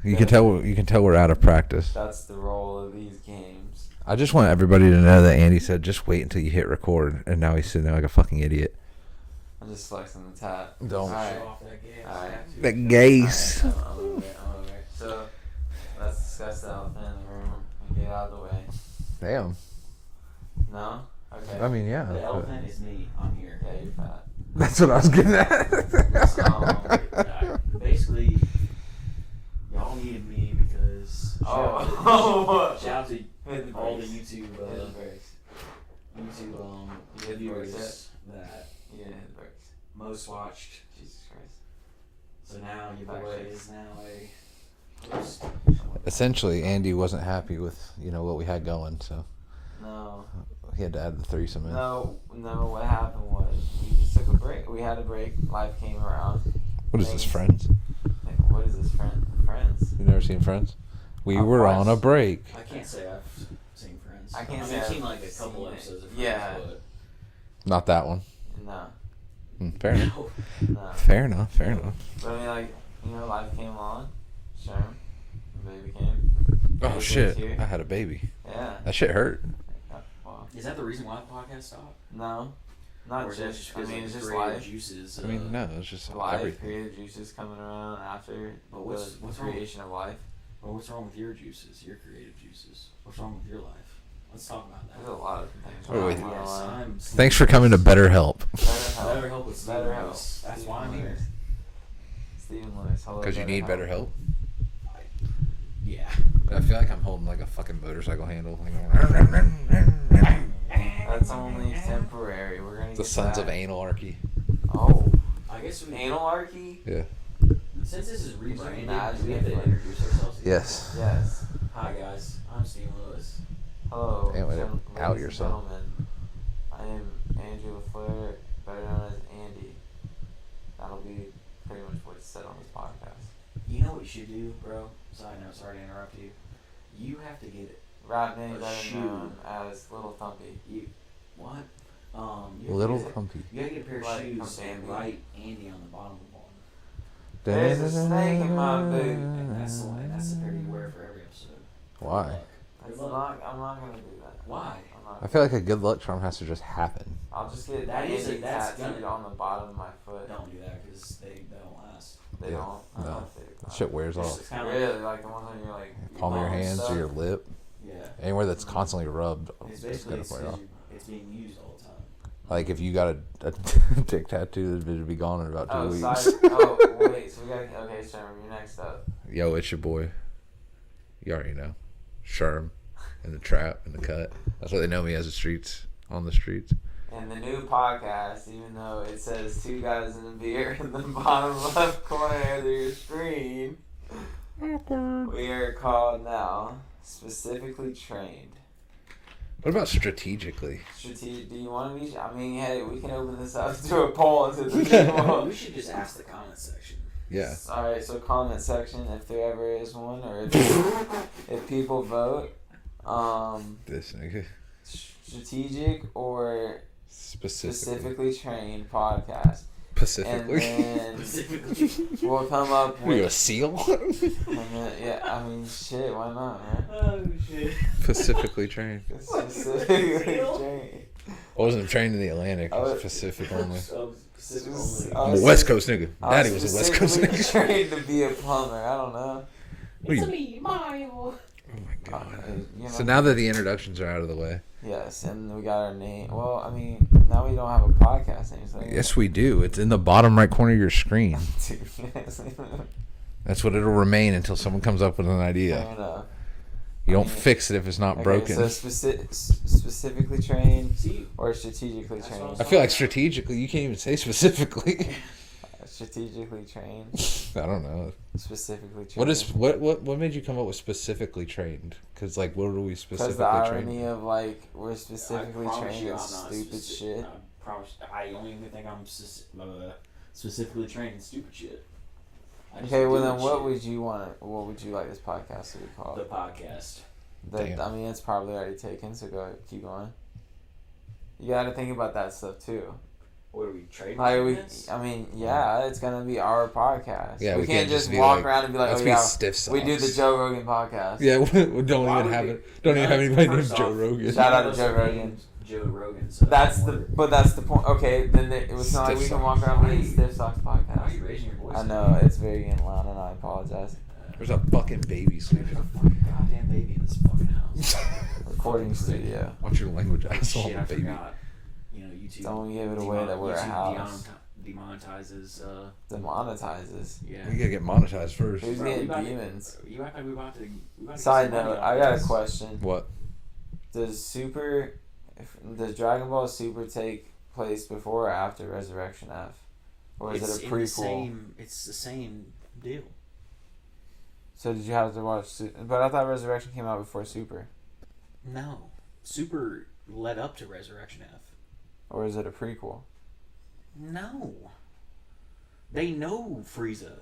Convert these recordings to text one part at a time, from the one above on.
You can tell. You can tell we're out of practice. That's the role of these games. I just want everybody to know that Andy said, "Just wait until you hit record," and now he's sitting there like a fucking idiot. I'm just flexing the tap. Don't. Alright. Off that gas. Alright. That gaze. I'm over it. So, let's discuss the elephant in the room and get out of the way. Damn. No? Okay. I mean, The yeah. elephant is me. I'm here. Yeah, you're fat. That's what I was getting at. Basically, y'all needed me because shout out to all the YouTube viewers that most watched. Jesus Christ. So now your boy is now a host. Essentially, Andy wasn't happy with what we had going, so No. he had to add the threesome in. No, what happened was we just took a break. We had a break. Life came around. What is this, Friends? What is this, Friends? You never seen Friends? We were on a break. I can't say I've seen Friends. I can't mean, say I've seen I've like a couple seen it. episodes of Friends. Yeah. But Not that one. No. Fair enough. No. Fair enough. Fair enough. But I mean, life came along. Sure. Baby came. Oh Baby shit! was here. I had a baby. Yeah. That shit hurt. Well, is that the reason why the podcast stopped? no. Not Or is that just. I because mean, of it's just creative life. juices. I mean, no, it's just Life, everything. creative juices coming around after But what's the wrong? creation of life. Well, what's wrong with your juices? Your creative juices? What's wrong with your life? Let's talk about that. There's a lot of things. Wait, wait. wrong with Yes, life. I'm Thanks for coming to BetterHelp. Better help with Stephen BetterHelp. Lewis. That's why I'm Stephen here. Lewis. Stephen Lewis. Hello, Because you need better help. Yeah. I feel like I'm holding like a fucking motorcycle handle. That's only temporary. We're gonna The get sons back. of anarchy. Oh, I guess we analarchy? Yeah. Since this is rebranded, Imagine we have to if, introduce ourselves. Yes. Yes. Hi guys, I'm Stephen Lewis. Hello, Damn it, ladies out and yourself. gentlemen. I am Andrew LaFleur, better known as Andy. That'll be pretty much what's said on this podcast. You know what you should do, bro? Side note, sorry to interrupt you. You have to get Rap name A better shoe. known as Little Thumpy. what? You Little have to Humpy. You gotta get a pair of Like shoes from and Bambi. write Andy on the bottom of one. There's a snake in my boot. And that's the one. That's the pair you wear for every episode. Why? Good That's luck. I'm not gonna do that. Why? I'm not I feel like a good luck charm has to just happen. I'll just get That is Andy that's tattooed gonna- on the bottom of my foot. Don't do that because they don't last. They Yeah, don't. I no. don't think That shit wears off. It's kind of Really, like the ones on your Palm of your palm hands stuff. or your lip. yeah. Anywhere that's constantly rubbed, It's it's basically gonna play off. it's being used all the time. Like if you got a dick tattoo, it'd be gone in about 2 Oh, weeks. sorry. Oh, wait. So we got. Okay, Sherman, you're next up. Yo, it's your boy. You already know. Sherm. In the trap, in the cut. That's what they know me as on the streets. And the new podcast, even though it says two guys in a beer in the bottom left corner of your screen, we are called now Specifically Trained. What about strategically? Do you want to be? I mean, hey, we can open this up to a poll into the people. We should just ask the comment section. Yeah. Alright, so comment section if there ever is one, or if people vote. This nigga. Strategic or Specifically. trained podcast. Pacifically. And then we'll come up Are you a with. seal? And then, yeah, I mean, shit, why not, man? Oh shit. Pacifically trained. Specifically trained. I wasn't trained in the Atlantic. I was- Pacific only. Specific Just- only. I'm a West Coast nigga. I Daddy was a West Coast specifically nigga. trained to be a plumber. I don't know. What are you- me, Mario. Oh my god. You know? So now that the introductions are out of the way. Yes, and we got our name. Well, I mean, now we don't have a podcast name. So Yes, we do. It's in the bottom right corner of your screen. Dude, yes. That's what it'll remain until someone comes up with an Fair idea. enough. You don't I mean, fix it if it's not Okay, broken. so specifically trained See, or strategically That's what I trained? was I feel like strategically, you can't even say specifically. Strategically trained. I don't know. Specifically trained. What made you come up with specifically trained? Because like, what are we Because specifically the irony trained? of like we're specifically I promise trained you in I'm not stupid shit. I promise. I don't even think I'm specifically trained in stupid shit. I just Okay, do well then, shit. what would you want? What would you like this podcast to be The called? podcast. Damn. I mean, it's probably already taken. So go keep going. You got to think about that stuff too. What are we trading? I mean, yeah, it's gonna be our podcast. Yeah, we can't just be walk like, around and be like, let's oh be yeah, stiff socks. we do the Joe Rogan podcast. Yeah, we don't Why even would have we- it. Don't even have anybody named First Joe off, Rogan. Shout out to Most Joe of the Rogan. names Joe Rogan. So That's the point. Okay, then it was not like we Stiff can walk socks. around being Stiff Socks Why are podcast. you raising your voice? I know it's very getting loud, and I apologize. There's a fucking baby There's sleeping. a fucking goddamn baby in this fucking house. Recording studio. Watch your language, asshole, Shit, I baby. forgot. You know, YouTube. Don't give it away that we're a YouTube house. Demonetizes. Demonetizes. Yeah. We gotta get monetized first. Who's Bro, we getting about to- demons? You act like we about to. We about to Side get some money note, out I of got a this. question. What? Does Dragon Ball Super take place before or after Resurrection F? Or is it a prequel? It's the same deal. So did you have to watch but I thought Resurrection came out before Super. No, Super led up to Resurrection F. Or is it a prequel? No. They know Frieza.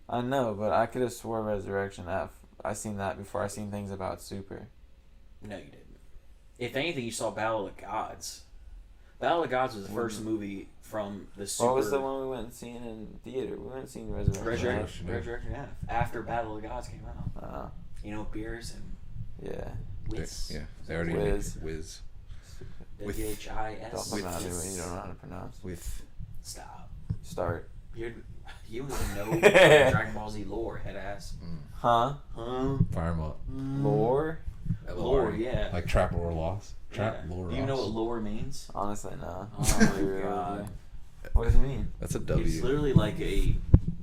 I know, but I could have swore Resurrection F. I seen that before I seen things about Super. No, you didn't. If anything, you saw Battle of the Gods. Battle of the Gods was the first movie from the Super. What was the one we went and seen in theater? We went and seen Resurrection F. Resurrection F. After Battle of the Gods came out. You know, Beers and Yeah. Wiz. Yeah, they already Wiz. Wiz. W-H-I-S. Don't know how to do it. You don't know how to pronounce. With Stop. Start. You don't even know Dragon Ball Z lore, head ass. Huh? Fire 'em up. Lore? Lore, yeah. Like trap or lost. Trap Yeah. lore. Do you know what lore means? Honestly, no. Oh my god. What does it mean? That's a W. It's literally like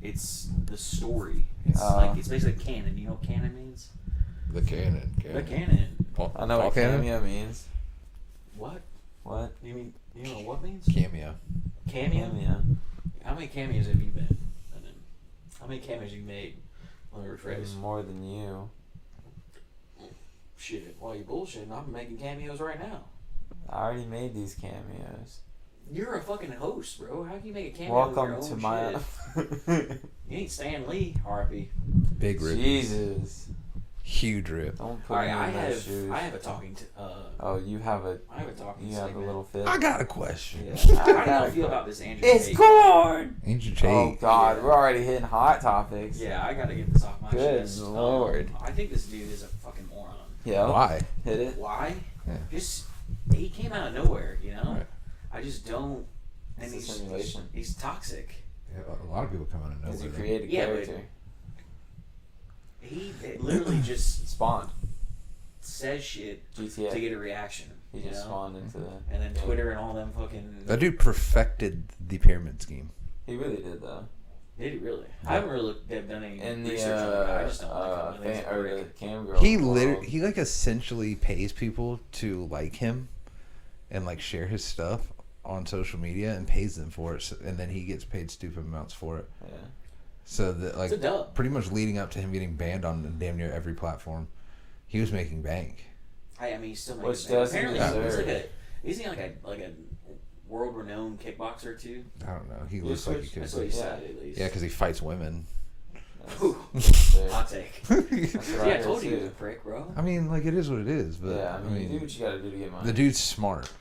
it's the story. It's it's basically canon. You know what canon means? The canon. The canon. I know what cameo means. What? What? You know what means? Cameo. Cameo? How many cameos have you been? And then, how many cameos you made? Let me rephrase. More than you. Shit, while you bullshitting, I'm making cameos right now. I already made these cameos. You're a fucking host, bro. How can you make a cameo Welcome with to your my. own shit? You ain't Stan Lee, RP. Big rip. Jesus. Huge rip. Don't put Alright, me I in those shoes. have a talking Oh, you have a. I have a talking You have a segment. little fit. I got a question. Yeah. How do you feel about this Andrew It's Tate? corn. Ancient Tate. Oh God, Yeah. we're already hitting hot topics. Yeah, I gotta get this off my Good chest. Lord. I think this dude is a fucking moron. Yeah. Why? Hit it. Why? Yeah. Just he came out of nowhere, you know. Right. I just don't. And It's a simulation. he's toxic. Yeah, a lot of people come out of Because you nowhere. create a Yeah, but- character. He literally just Spawned. says shit GTA. to get a reaction. He you just know? spawned into the. And then Twitter and all them fucking. That dude perfected the pyramid scheme. He really did though. Did he really? Yeah. I haven't really done any In the research on it. I just don't like him. I think he's a or prick. the cam girl. He world. he like essentially pays people to like him and like share his stuff on social media and pays them for it, and then he gets paid stupid amounts for it. Yeah. So that like It's a dub. pretty much leading up to him getting banned on damn near every platform, he was making bank. I mean, he's still making Which bank. doesn't Apparently, deserve. isn't he like a world-renowned kickboxer too? I don't know. He You looks like he switched- could. That's what he be. said at least. Yeah, because he fights women. Ooh, That's hot take. what See, I heard told you he was too. a prick, bro. I mean, like it is what it is, but Yeah, I mean, you do what you gotta do to get money. the dude's smart.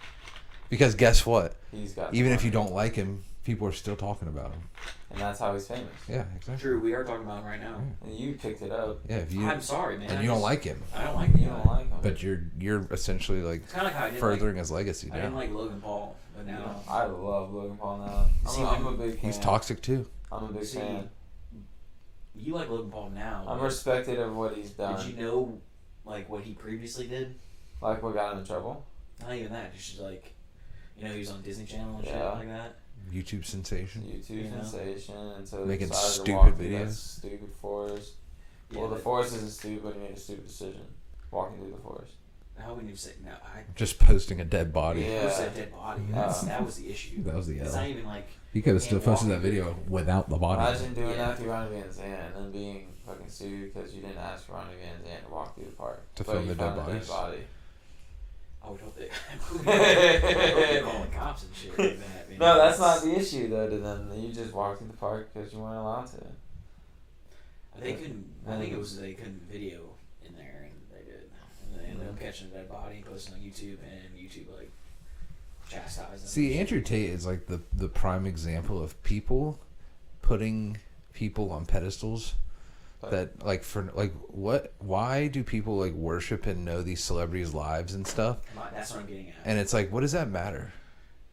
Because guess what? He's got. Even if money. you don't like him, people are still talking about him. And that's how he's famous. Yeah, exactly. True, we are talking about him right now. And you picked it up. Yeah, if you I'm sorry, man. and I you don't just- like him, I don't like him. You don't like him. but you're essentially like It's kind of like how I didn't furthering his legacy like, I didn't now. like Logan Paul, but now I love Logan Paul now. See, I'm a big fan. He's toxic too. I'm a big See, fan. you like Logan Paul now. I'm but respected of what he's done. Did you know, like, what he previously did? Like what got him in trouble? Not even that. Just like, you know, he was on Disney Channel and shit Yeah. like that. YouTube sensation. YouTube You know? sensation, and so Making he decided to stupid walk through that videos. Stupid forest. Yeah, Well, the but forest isn't stupid, but he made a stupid decision walking through the forest. I wouldn't even say no. I Just posting a dead body. Yeah. posted a dead body. That was the issue. That was the It's L. not even like He could have still Can't walk posted that it. video without the body. Imagine doing Yeah. that to Ronnie Van Zant and then being fucking sued because you didn't ask Ronnie Van Zant to walk through the park. To But film you the dead found a bodies? body. I would hope they. I hope they call the cops and shit like that. Man. No, that's not the issue though. To them, you just walked through the park because you weren't allowed to. They couldn't. I think it was they couldn't video in there, and they did. And they ended up catching a dead body, posting on YouTube, and YouTube like chastise them. See, Andrew Tate is like the prime example of people putting people on pedestals. That like for like what? Why do people like worship and know these celebrities' lives and stuff? That's what I'm getting at. And it's like, what does that matter?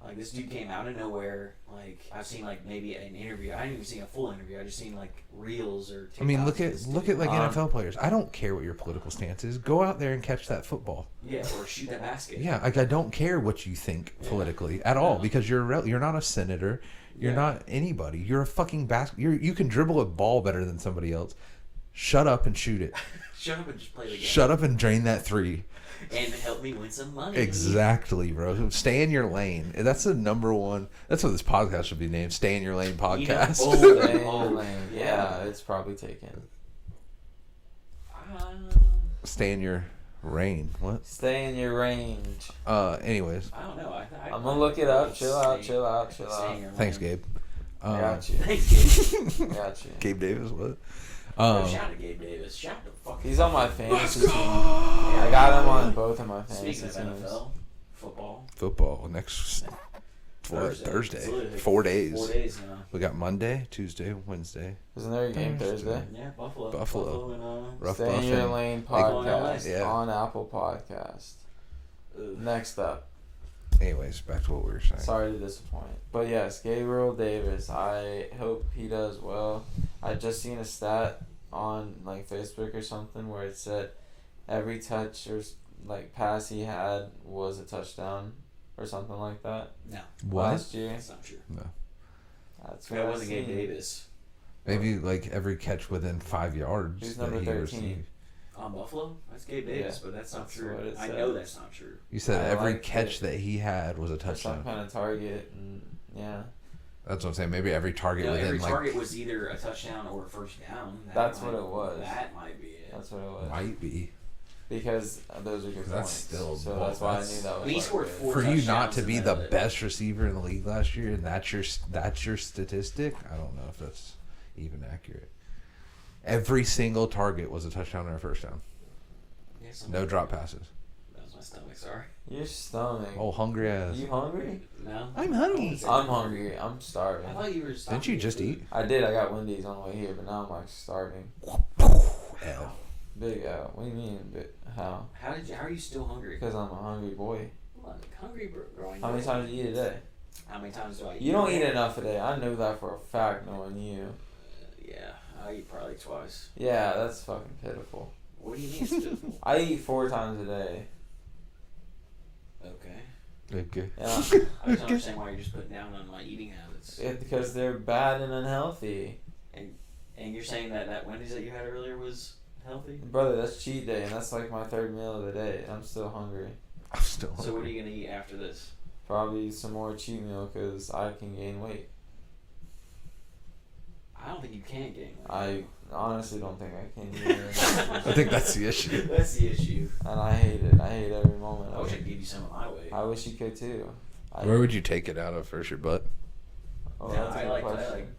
Like this dude came out of nowhere. Like I've seen like maybe an interview. I haven't even seen a full interview. I just seen like reels or. TikToks. I mean, look at like NFL players. I don't care what your political stance is. Go out there and catch that football. Yeah, or shoot that basket. Yeah, like I don't care what you think politically at all because you're not a senator. You're not anybody. You're a fucking you can dribble a ball better than somebody else. Shut up and shoot it. Shut up and just play the game. Shut up and drain that three. And help me win some money. Exactly, bro. Stay in your lane. That's the number one. That's what this podcast should be named. Stay in your lane podcast. Stay in your lane. Yeah, it's probably taken. Stay in your reign. What? Stay in your range. Anyways. I don't know. I'm gonna look it up. Chill out. Thanks, Gabe. I got you. Thanks, Gabe. Got you. Gabe Davis, what? Shout out to Gabe Davis. Shout out to fucking. He's on my fantasy team. I got him on both of my fantasy teams. Speaking of NFL, football next Thursday. 4 days. 4 days now. We got Monday, Tuesday, Wednesday. Isn't there a game Thursday? Yeah, Buffalo. Rough Stay in your lane podcast Yeah. on Apple Podcast. Next up. Anyways, back to what we were saying. Sorry to disappoint. But yes, Gabriel Davis. I hope he does well. I just seen a stat on like Facebook or something where it said every touch or like pass he had was a touchdown or something like that. No. What? Last year. That's not true. No. That's That what I wasn't Gabe seen. Davis. Maybe like every catch within 5 yards. Who's that number he 13? received. On Buffalo? That's Gabe Davis, Yeah, but that's not that's true. what it I said. know that's not true. You said I every liked catch it. that he had was a Or some touchdown. kind of target. And yeah. That's what I'm saying. Maybe every target No, within every like target was either a touchdown or a first down. That's what it was. That might be it. That's what it was. might be. Because those are good That's points. still so ball- that's why I that's- knew that was He like scored good. 4 For you not touchdowns to be and the then best receiver in the league last year, and that's your statistic. I don't know if that's even accurate. Every single target was a touchdown or a first down. Yeah, No drop passes. That was my stomach, sorry. Your stomach. Oh, hungry ass. You hungry? No? I'm hungry. I'm hungry. I'm starving. I thought you were Didn't you just eat? I did. I got Wendy's on the way here, but now I'm like starving. L. Big L. What do you mean? How? How are you still hungry? Because I'm a hungry boy. Look, hungry growing How many times do you eat a day? How many times do I eat? You don't eat enough a day. I know that for a fact, knowing you. Yeah, I eat probably twice. Yeah, that's fucking pitiful. What do you mean it's pitiful? I eat 4 times a day. Okay. Okay. Yeah. I just don't understand why you're just putting down on my eating habits. Because they're bad and unhealthy. And you're saying that Wendy's that you had earlier was healthy? Brother, that's cheat day, and that's like my 3rd meal of the day. I'm still hungry. I'm still hungry. So what are you going to eat after this? Probably some more cheat meal because I can gain weight. I don't think you can gain weight. I honestly don't think I can either. I think that's the issue. That's the issue. And I hate it. I hate every moment I of wish I it. could give you some of my weight. I wish you could too. Where would you take it out of first? Your butt? Oh, No, that's a I good like question.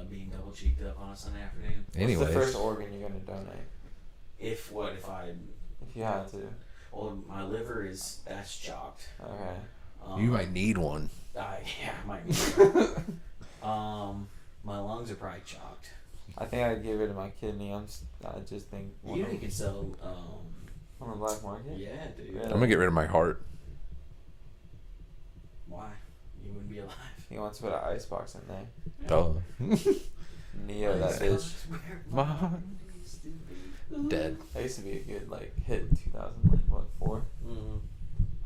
being double cheeked up on a Sunday afternoon. Anyways. What's the first organ you're gonna donate? If I If you had to. well, my liver that's chocked. Okay. You might need one. I might need that. My lungs are probably chocked. I think I'd get rid of my kidney. I just think You know you can sell. on the black market. Yeah, dude. Yeah. I'm gonna get rid of my heart. Why? You wouldn't be alive. He wants to put an icebox in there. Duh. Neo, that bitch. My heart. Dead. That used to be a good like hit in 2004. Mm-hmm.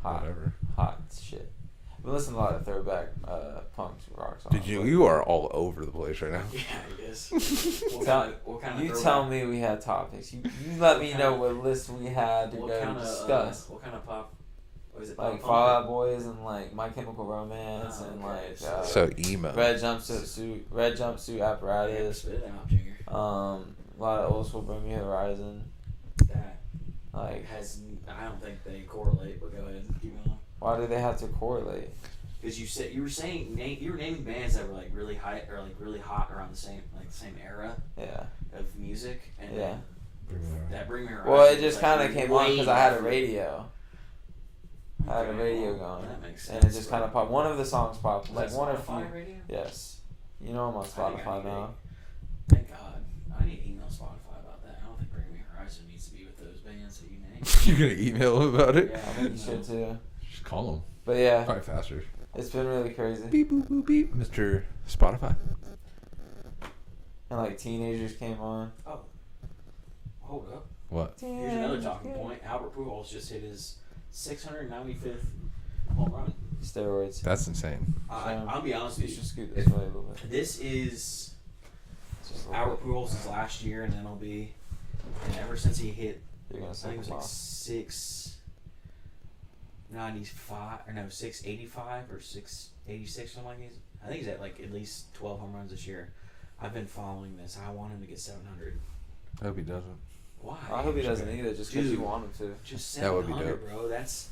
Hot, Whatever. hot shit. I've been listening to a lot of throwback punk rock songs. Did you? You are all over the place right now. Yeah, I guess. What kind of tell me we had topics. You let me know what list we had to go discuss. What kind of pop? Was it Like pop Fall Out punk? and like My Chemical Romance Oh, and okay. like So emo. red jumpsuit apparatus. Spit it out, Junior. A lot of old school Bring Me Horizon. That Like, I don't think they correlate, but go ahead, keep going. why do they have to correlate? Because you were naming bands that were like really high or like really hot around the same era Yeah. of music, and Yeah. then that Bring Me Horizon. Well, it just was, kind of like, came on because I had a way radio. I had a radio going. That makes And sense. it just kind of popped. One of the songs popped. Was Like that one or Spotify few. radio? Yes. You know I'm on I think I Spotify need now. Thank God. I need to email Spotify about that. I don't think Bring Me Horizon needs to be with those bands that you named. You're gonna email him about it? Yeah, I think you should too. Just call him. But yeah, Probably faster. it's been really crazy. Beep boop boop beep. Mr. Spotify. And like teenagers came on. Oh, hold up. What? Here's another talking point. Albert Pujols just hit his 695th home run. Steroids. That's insane. I'll be honest You with should you. scoot this way a little bit. This is Just a little Albert bit. Pujols' last year in MLB, and ever since he hit, You're gonna I say think it was like off. 695 or no 685 or 686 something like that. I think he's at like at least 12 home runs this year. I've been following this. I want him to get 700. I hope he doesn't. Why? I hope he doesn't either, just because you Dude. want him to. Just That would be 700, dope. bro. That's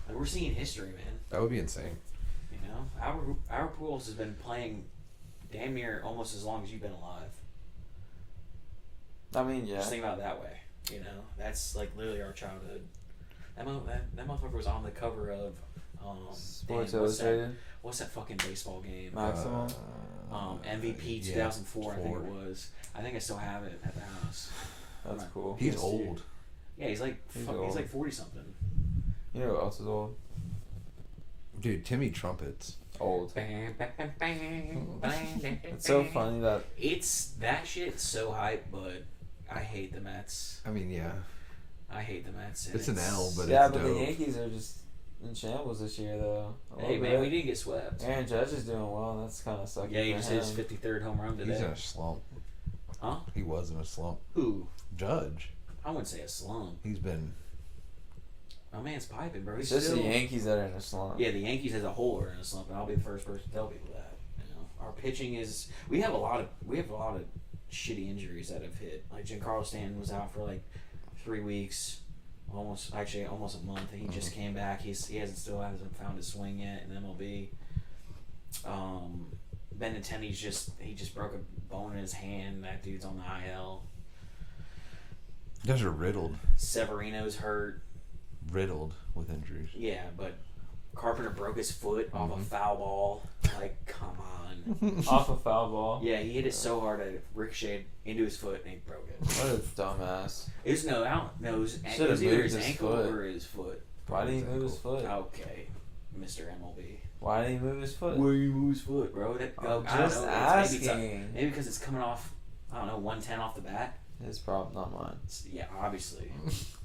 like, we're seeing history, man. That would be insane. You know, our Pujols has been playing damn near almost as long as you've been alive. I mean, yeah. Just think about it that way. You know, that's like literally our childhood. That motherfucker was on the cover of Sports damn, Illustrated. what's that fucking baseball game? Maximum. MVP 2004, I think it was. I think I still have it at the house. That's cool. He's old. Yeah, he's like He's he's old. like 40 something. You know who else is old? Dude, Timmy Trumpets. Old. It's It's so funny that It's that shit's so hype, but I hate the Mets. I mean, yeah. I hate the Mets. and It's an L, but yeah, it's but the dope. Yankees are just in shambles this year, though. A Hey little man, bit. we didn't get swept. Aaron Judge is doing well, and that's kind of sucky Yeah, he for just him. hit his 53rd home run He's in today. a slump. Huh? He was in a slump. Who? Judge. I wouldn't say a slump. He's been. My man's piping, bro. It's He's just still. the Yankees that are in a slump. Yeah, the Yankees as a whole are in a slump, and I'll be the first person to tell people that. You know, our pitching is. We have a lot of shitty injuries that have hit. Like Giancarlo Stanton was out for like 3 weeks, almost a month. And he just came back. He hasn't found his swing yet in MLB. Benintendi's just broke a bone in his hand. That dude's on the IL. You guys are riddled. Severino's hurt. Riddled with injuries. Yeah, but Carpenter broke his foot off a foul ball. Like, come on. Off a foul ball. Yeah, he hit it so hard that it ricocheted into his foot and he broke it. What a dumbass. It was no, I don't know. It was Should've either moved his his ankle foot. or his foot. Why did he move his foot? Okay, Mr. MLB. Why did he move his foot? Where you move his foot, bro? That, I'm I don't just know. asking. Maybe because it's coming off, I don't know, 110 off the bat. His problem, not mine. Yeah, obviously.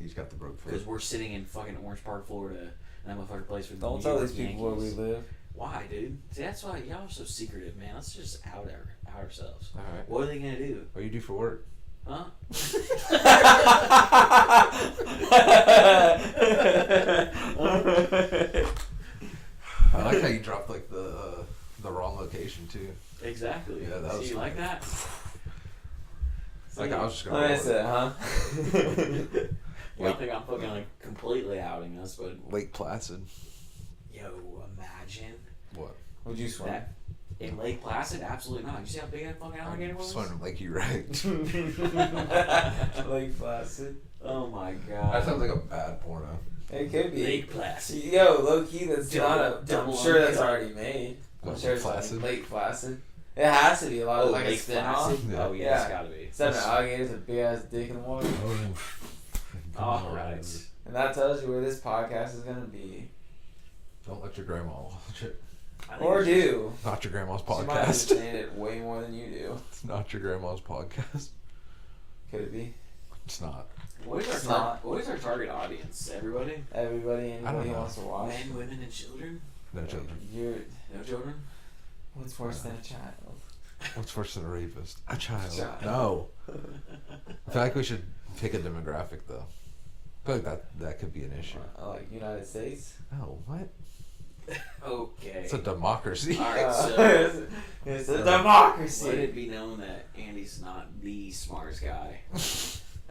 He's got the broke Because foot. we're sitting in fucking Orange Park, Florida, and that motherfucker plays for the Don't New tell York these people where we Yankees. live. Why, dude? See, that's why y'all are so secretive, man. Let's just out ourselves. Alright. What are they gonna do? What do you do for work? Huh? I like how you dropped like the wrong location too. Exactly. Yeah, that See, was you like that? Like I was just gonna. What roll is it. it, huh? Y'all think I'm fucking like completely outing us, but Lake Placid. yo, imagine What? Would you swim? that in Lake Placid. Absolutely not. You see how big that fucking alligator was? Swimming like you right. Lake Placid. Oh my That god. sounds like a bad porno. It could be. Lake Placid. Yo, low key, that's Double- not a. I'm double sure that's uncut. already made. I'm What, sure it's Placid? like Lake Placid. It has to be a lot of like a Lake spin Placid. off. Yeah. Oh yeah, Yeah. it's gotta be. Instead of an alligator, it's a big ass dick in the water. All right. And that tells you where this podcast is gonna be. Don't let your grandma watch it. I think Or we should- do. Not your grandma's She might podcast. understand it way more than you do. It's not your grandma's podcast. Could it be? It's not. What It's is not. what is our target audience? Everybody? Everybody, I don't anybody know. wants to watch. Men, women, and children? No children. You're. No children? What's worse than a child? What's worse than a rapist? A child. Child. No. I feel like we should pick a demographic though. I feel like that could be an issue. Like United States? No, what? Okay. It's a democracy. Alright, so it's a let democracy. it be known that Andy's not the smartest guy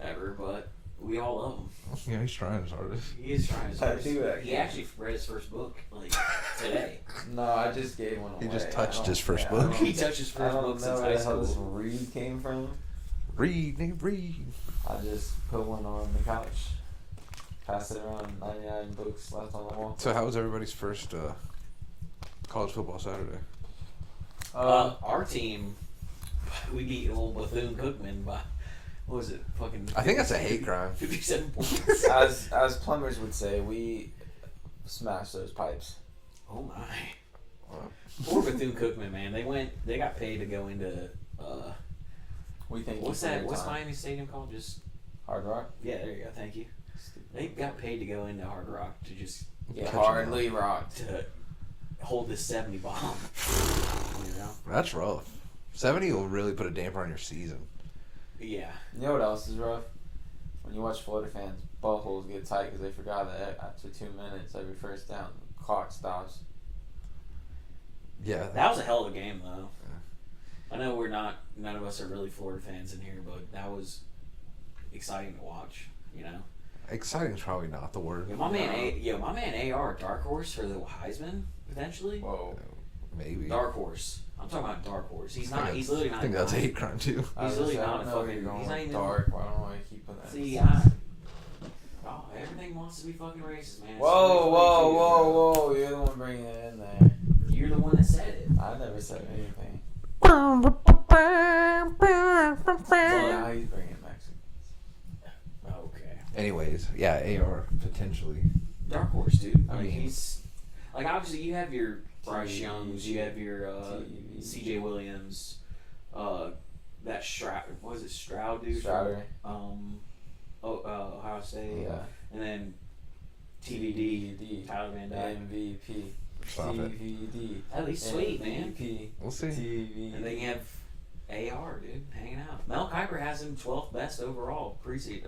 ever, but we all love him. Yeah, he's trying his hardest. He is trying his I hardest. do actually. He actually read his first book like today. No, I just gave one away. He just I touched don't- his first I book. don't- He touched his I first don't book know since where high the hell this school. read came from. Read, nigga, read. I just put one on the couch. Pass it around, 99 books left on the wall. So how was everybody's first college football Saturday? Our team, we beat old Bethune-Cookman by, what was it, fucking... I think that's a hate crime. 57 points. As plumbers would say, we smashed those pipes. Oh my. Poor Bethune-Cookman, man. They got paid to go into, We think what's Miami Stadium called? Just Hard Rock? Yeah, there you go. Thank you. They got paid to go into Hard Rock to just hardly rocked. to hold this 70 bomb. You know? That's rough. 70 will really put a damper on your season. Yeah. You know what else is rough? When you watch Florida fans, buttholes get tight because they forgot that after 2 minutes, every first down, the clock stops. Yeah. That was a hell of a game, though. Yeah. I know none of us are really Florida fans in here, but that was exciting to watch, you know? Exciting is probably not the word. My man AR, dark horse for the Heisman, potentially. Whoa. Maybe. Dark horse. I'm talking about dark horse. He's not. He's literally not. I think that's a hate crime too. He's literally not a fucking. fucking. He's not even dark. Why don't I keep putting that? See, everything wants to be fucking racist, man. Whoa! You're the one bringing it in there. You're the one that said it. I never said anything. Well, Now he's bringing Mexicans. Okay. anyways, yeah, AR potentially. Dark horse, dude. I Like mean- he's like obviously you have your Bryce TV. Youngs, you have your TV. CJ Williams, that Stroud. What was it, Stroud, dude? Strouder. Ohio State. Yeah. And then TVD, Tyler Van Dyke. MVP. Stop it. TVD. At least sweet, man. MVP. We'll see. TV. And then you have AR, dude, hanging out. Mel Kiper has him 12th best overall preseason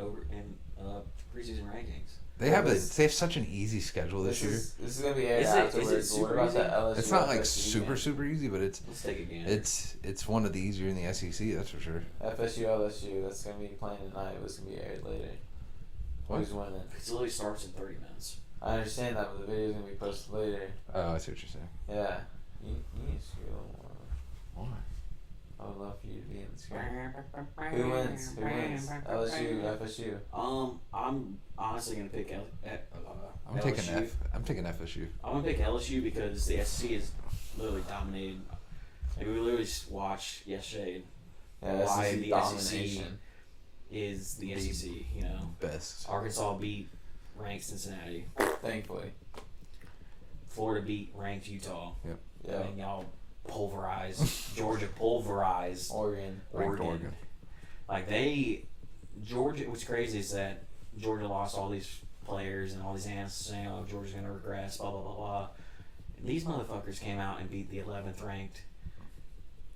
rankings. They have such an easy schedule this year. This is gonna be aired Is it afterwards. super What about easy? that LSU? It's not like FSU game? super easy, but it's Let's take a gander. it's one of the easier in the SEC. That's for sure. FSU LSU. That's gonna be playing tonight. But it's gonna be aired later. What? Who's winning? It literally starts in 30 minutes. I understand that, but the video's gonna be posted later. Oh, I see what you're saying. Yeah. You need to screw a little more. Why? I would love for you to be in the screen. Who wins? LSU, FSU. I'm honestly gonna pick I'm LSU. taking FSU. I'm gonna pick LSU because the SEC is literally dominated. Like we literally just watched yesterday Yeah, why SEC the domination. SEC is the SEC. You know, Best. Arkansas beat ranked Cincinnati. Thankfully. Florida beat ranked Utah. Yeah. And y'all pulverized. Georgia pulverized Oregon. Ranked Oregon. Like Georgia, what's crazy is that Georgia lost all these players and all these analysts saying, oh, Georgia's going to regress, blah, blah, blah, blah. And these motherfuckers came out and beat the 11th ranked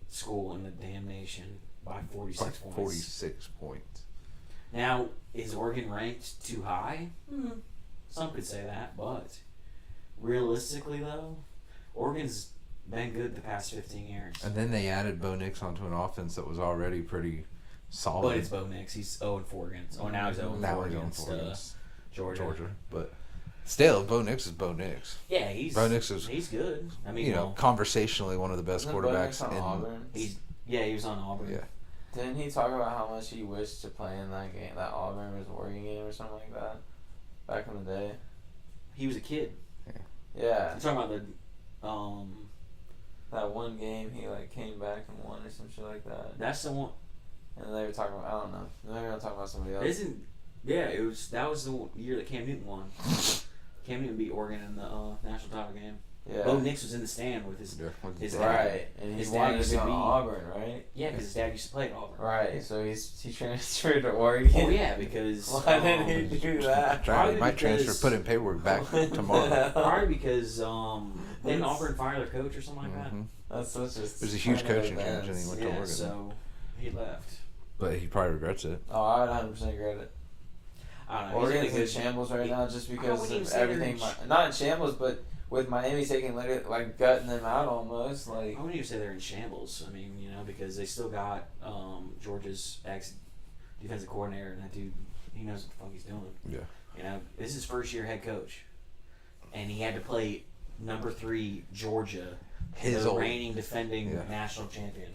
school in the damn nation by 46 points. 46 points. Now, is Oregon ranked too high? Some could say that, but realistically, though, Oregon's been good the past 15 years. And then they added Bo Nix onto an offense that was already pretty solid. But it's Bo Nix. He's 0-4 against. Oh, now he's 0-4 against Georgia. But still, Bo Nix is Bo Nix. Yeah, Bo Nix is, he's good. I mean, conversationally one of the best Wasn't quarterbacks Bo Nix on in. Auburn? he was on Auburn. Yeah. Didn't he talk about how much he wished to play in that game, that Auburn versus Oregon game or something like that, back in the day? He was a kid. Yeah. I'm talking about the That one game he came back and won or some shit like that. that's the one. And they were talking about, I don't know. Maybe I'm talking about somebody else. That was the year that Cam Newton won. Cam Newton beat Oregon in the national title game. Yeah. Bo Nix was in the stand with his dad. Right. And he His wanted dad to used be to on be- Auburn, right? Yeah, because his dad used to play at Auburn. Right. So he transferred to Oregon. Oh yeah, because Why didn't he do that? Probably My because- transfer, put in paperwork back tomorrow. probably because didn't Auburn fire their coach or something like that? Mhm. That's such a. It was a huge coaching change, and he events. went to Yeah, Oregon. so he left. But he probably regrets it. Oh, I would 100% regret it. I don't know. Oregon's in good. shambles right now just because wouldn't even of say they're everything. in Not in shambles, but with Miami taking gutting them out almost. I wouldn't even say they're in shambles. I mean, because they still got Georgia's ex-defensive coordinator, and that dude, he knows what the fuck he's doing. Yeah. This is his first year head coach, and he had to play number 3 Georgia, His the old. reigning defending Yeah. national champion.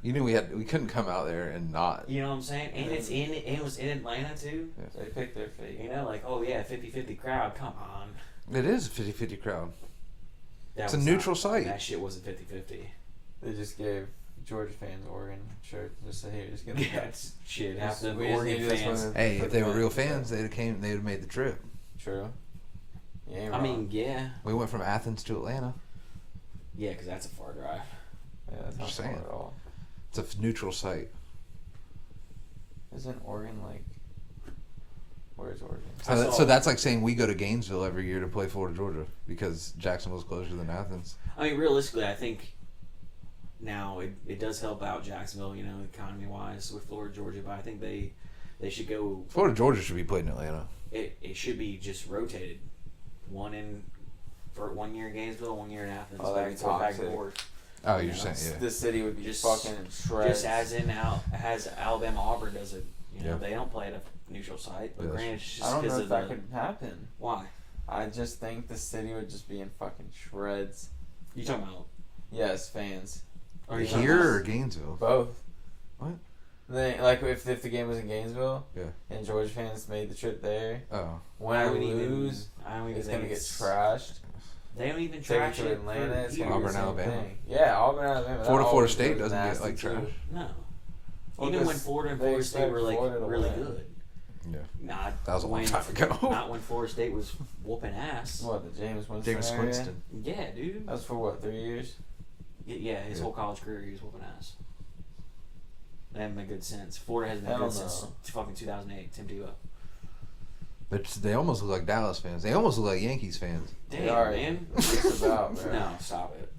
You knew we couldn't come out there and not. You know what I'm saying? And it was in Atlanta too. They picked their fate. You know, like, oh yeah, 50-50 crowd. Come on. It is a 50-50 crowd. That It's a was neutral not- site. That shit wasn't 50-50. They just gave Georgia fans Oregon shirt. Just say, here, just get them. Yeah, it's shit. Just- Half the we just Oregon need this fans. one. Hey, if they were real fans, they'd have made the trip. True. You ain't I wrong. mean, yeah. We went from Athens to Atlanta. Yeah, because that's a far drive. yeah, that's not just far saying. at all. It's a neutral site. Isn't Oregon like? Where's Oregon? So that's like saying we go to Gainesville every year to play Florida Georgia because Jacksonville's closer than Athens. I mean, realistically, I think now it does help out Jacksonville, you know, economy-wise with Florida, Georgia, but I think they should go... Florida Georgia should be played in Atlanta. It should be just rotated. For 1 year in Gainesville, 1 year in Athens, Oh, back that'd and be forth, back and toxic. forth. Oh, You you're know, saying, yeah. The city would be Just- fucking in shreds. Just as Alabama Auburn does it. You know, Yeah. they don't play at a neutral site, but Yeah, that's- granted, it's just I don't because know of if that the... could happen. Why? I just think the city would just be in fucking shreds. You talking about... Yes, fans. Are you talking Here about- or Gainesville? Both. What? They, like if the game was in Gainesville, Yeah. and Georgia fans made the trip there, Oh. when I I don't even lose, I don't even it's think gonna get it's... trashed. They don't even Take trash it to it Atlanta, for it's years. gonna be the Auburn, same Alabama. thing. Yeah, Auburn, Alabama. Florida always State goes doesn't get nasty, like too. trash. No. Well, Even when 'cause Florida and they Florida State were like expect Florida to really win. good. Yeah. Not That was a long when- time ago. Not when Florida State was whooping ass. What, the James Winston James area? Winston. Yeah, dude. That's for what, 3 years? Yeah, his Yeah. whole college career he was whooping ass. They haven't been good since. Florida hasn't been Hell good since no. fucking 2008. Tim Tebow. They almost look like Dallas fans. They almost look like Yankees fans. Damn, They are man. just about, bro. No, stop it.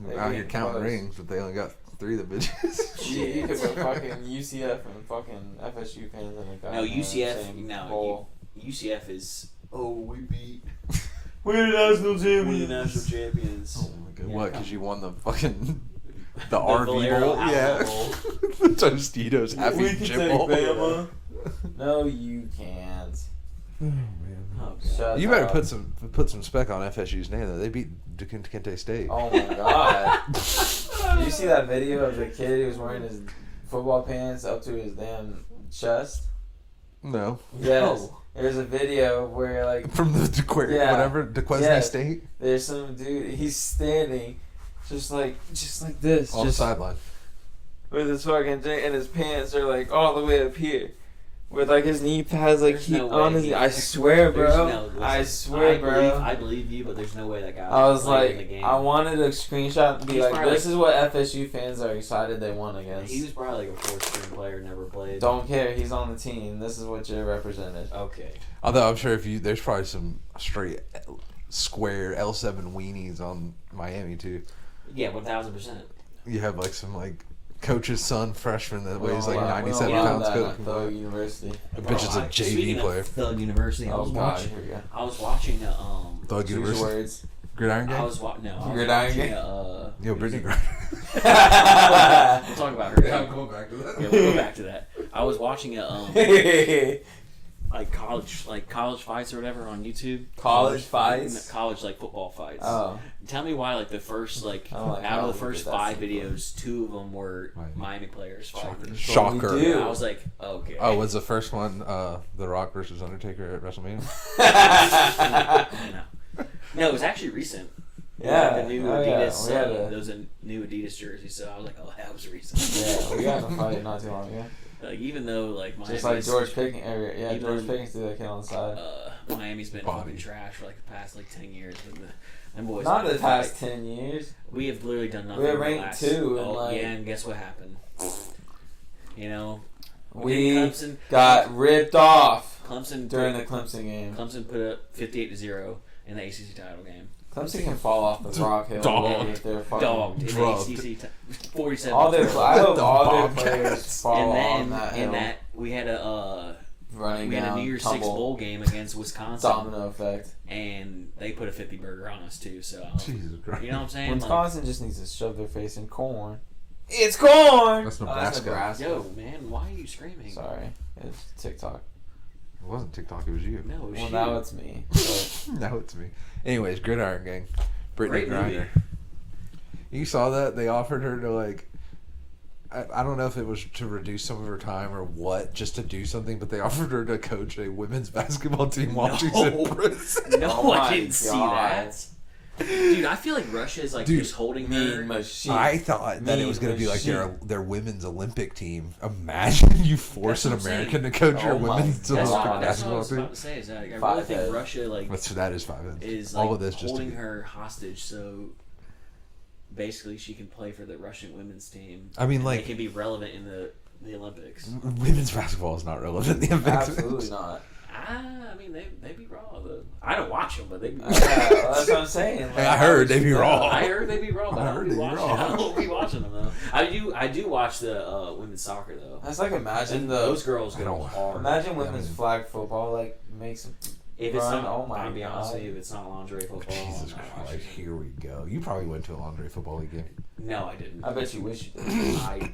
They Out here getting counting close. rings, but they only got 3 of the bitches. You could put fucking UCF and fucking FSU fans in a guy. No, UCF. No, bowl. UCF is. Oh, we beat. We're the national champions. We're the national champions. Oh my god! Yeah, What? come- Because you won the fucking the Valero RV bowl? Outlaw Yeah. Bowl. The Tostitos Happy We can Chip take Bowl. Bama. No, you can't. Oh man. Oh, God. Shut You better up. put some spec on FSU's name though. They beat Kente State. Oh my god. Did you see that video of the kid who was wearing his football pants up to his damn chest? No. Yes. No. There's a video where like From the DeQuesne, Yeah. whatever DeQuesne Yes. State there's some dude, he's standing just like this, on the just sideline. with his fucking and his pants are like all the way up here. With like his knee pads like There's he no on way his he- I swear, There's bro. no- listen, I swear, bro. I believe you, but there's no way that guy. I was played in like, the game. I wanted a screenshot and be He's like, probably this is what FSU fans are excited they won against. He was probably like a fourth-string player, never played. Don't care, he's on the team. This is what you're represented. Okay. Although I'm sure there's probably some straight square L7 weenies on Miami too. Yeah, 1,000%. You have like some like coach's son freshman that weighs like We don't 97 allow pounds. that Coach. at Thug University. The bitch is a Speaking JV of player. Thug University. I Oh was god, watching. here we go. I was watching Thug Choose your University. words. Gridiron I game. was watching. No, I was Gridiron watching. game? Yo, Brittany We'll Griner. talk about her. Yeah, I'm going back to that. Yeah, we'll go back to that. I was watching a college fights or whatever on YouTube. College fights? College like football fights. Oh. Tell me why the first I don't like out of the college, first but that's 5 videos, 2 of them were Miami. Miami players fighting. Shocker. We do. I was like, okay. Oh, was the first one The Rock versus Undertaker at WrestleMania? No, it was actually recent. Yeah. The new Oh, yeah. Adidas. We had There was a new Adidas jersey, so I was like, oh, that was recent. Yeah, we got in a fight not too long ago. Like, even though like Just Miami's, like George Pickens. Yeah, Even- George Pickens threw that kid on the side. Miami's been Body. fucking trash for like the past 10 years. But them boys Not don't the past fight. 10 years. We have literally done nothing. We were in the ranked last, 2 and, Oh like- yeah, and guess what happened? You know, We Clemson got ripped off Clemson during the Clemson game. Clemson put up 58-0 in the ACC title game. Clemson can fall off the rock hill Dogged. if they're fucking Dogged in the drugged. ACC 47. All their, I hope The all their Bobcats. players fall on and that then hill. in that we had a running we had a down, New Year's Six tumble, bowl game against Wisconsin, domino effect. and they put a 50 burger on us too. So Jesus Christ. you know what I'm saying? Like, Wisconsin just needs to shove their face in corn. It's corn! That's Oh, Nebraska. yo, man, why are you screaming? Sorry, it's TikTok. It wasn't TikTok, it was you. No, it was Well, you. now it's me. But Now it's me. Anyways, Gridiron Gang. Brittany Great movie. Griner. You saw that? They offered her to like I don't know if it was to reduce some of her time or what, just to do something, but they offered her to coach a women's basketball team while she's in prison. No, Oh I my didn't see God. that. Dude, I feel like Russia is like just holding Mean her. machine. I thought that it was going to be like Machine. their women's Olympic team. Imagine you force an That's what I'm American to coach your Oh my women's God. That's Olympic what I basketball was team. about to say. Is that I really Five think heads. Russia like That is 5 ends. is All like of this just to holding be, her hostage, so basically she can play for the Russian women's team. I mean, and like- they can be relevant in the Olympics. women's basketball is not relevant in the Olympics. Absolutely not. I mean, they be raw though. I don't watch them, but they be. Yeah, that's what I'm saying. Hey, I heard they be raw. I heard they be raw, but I don't be watching. raw. I don't be watching them though. I do watch the women's soccer though. That's like imagine And the those girls I go don't- hard. imagine women's I mean- flag football like makes them If it's run. not, Oh my I'll be honest God. with you, if it's not lingerie football, Jesus I'm not Christ! watching it. Here we go. You probably went to a lingerie football league game. No, I didn't. I bet you wish you did. I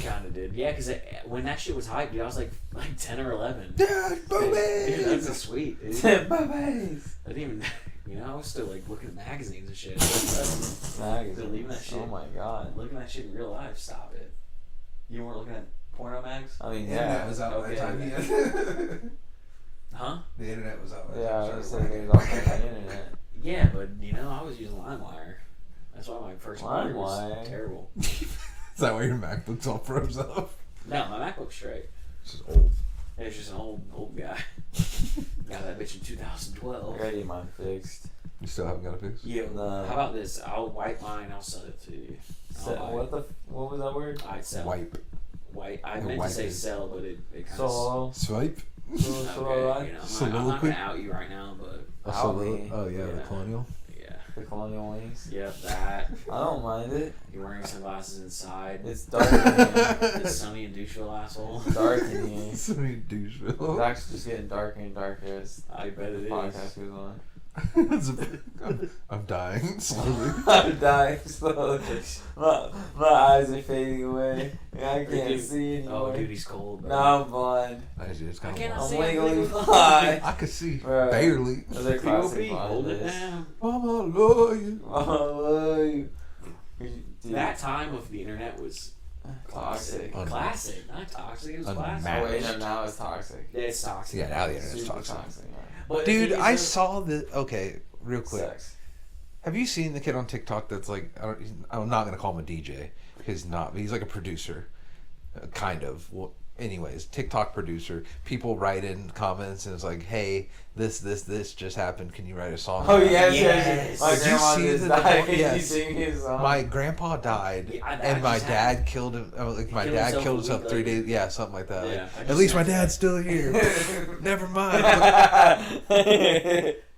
kind of did. Yeah, because when that shit was hyped, dude, I was like 10 or 11. Dad, Dude, that's a sweet. Dude. Bye-byes. I didn't even, I was still like looking at magazines and shit. Magazines. Leaving that shit. Oh my God. Looking at that shit in real life. Stop it. You weren't looking at porno mags? I mean, yeah. Okay. Huh? The internet was out. Yeah, I was saying it was off the internet. Yeah, but I was using LimeWire. That's why my first computer was LimeWire? terrible. Is that why your MacBook's all froze up? No, my MacBook's straight. This is old. It's just an old guy. Got that bitch in 2012. Already mine fixed. You still haven't got a fix? Yeah. No. How about this? I'll wipe mine. I'll sell it to you. What was that word? I'd sell. Wipe. White. I Yeah, meant wipe to say it. sell, but it kind of. Solo. Swipe. Okay, I'm not Soliloquy? gonna out you right now, but Oh yeah, the Yeah. colonial. yeah. The colonial wings. Yep, that. I don't mind it. You're wearing sunglasses inside. It's dark in here. The Sunny and Doucheville asshole. It's dark in here. Sorry, It's doucheville. actually just getting darker and darker as I bet the it podcast is. goes on. I'm dying slowly. I'm dying slowly. My eyes are fading away. I can't Dude. see anymore. Oh, dude, he's cold, bro. Now I'm blind. It's I kind cannot of see. I'm I'm legally legally blind. I could see Right. barely. Those are classic POV, hold it blindness. down. Mama, I love you. I love you. Dude, That time of the internet was toxic. Un- classic. Not toxic. It was Unmatched. classic. Oh wait, no, now it's toxic. Yeah, it's toxic. Yeah, now the internet's Super toxic. toxic. But Dude, the thing I is, saw the. Okay, real quick. Sex. Have you seen the kid on TikTok that's like? I'm not gonna call him a DJ because he's not. He's like a producer, kind of. Well, anyways, TikTok producer. People write in comments and it's like, "Hey, this just happened. Can you write a song?" Oh about it?" yes, Yes. My Did you grandma see just the- died. yes. You sing his song. My grandpa died, Yeah, that and my just dad happened. killed him. Like my killed dad himself killed a himself week 3 later. days. Yeah, something like that. Yeah, Like, I at just least my noticed dad's still here. Never mind.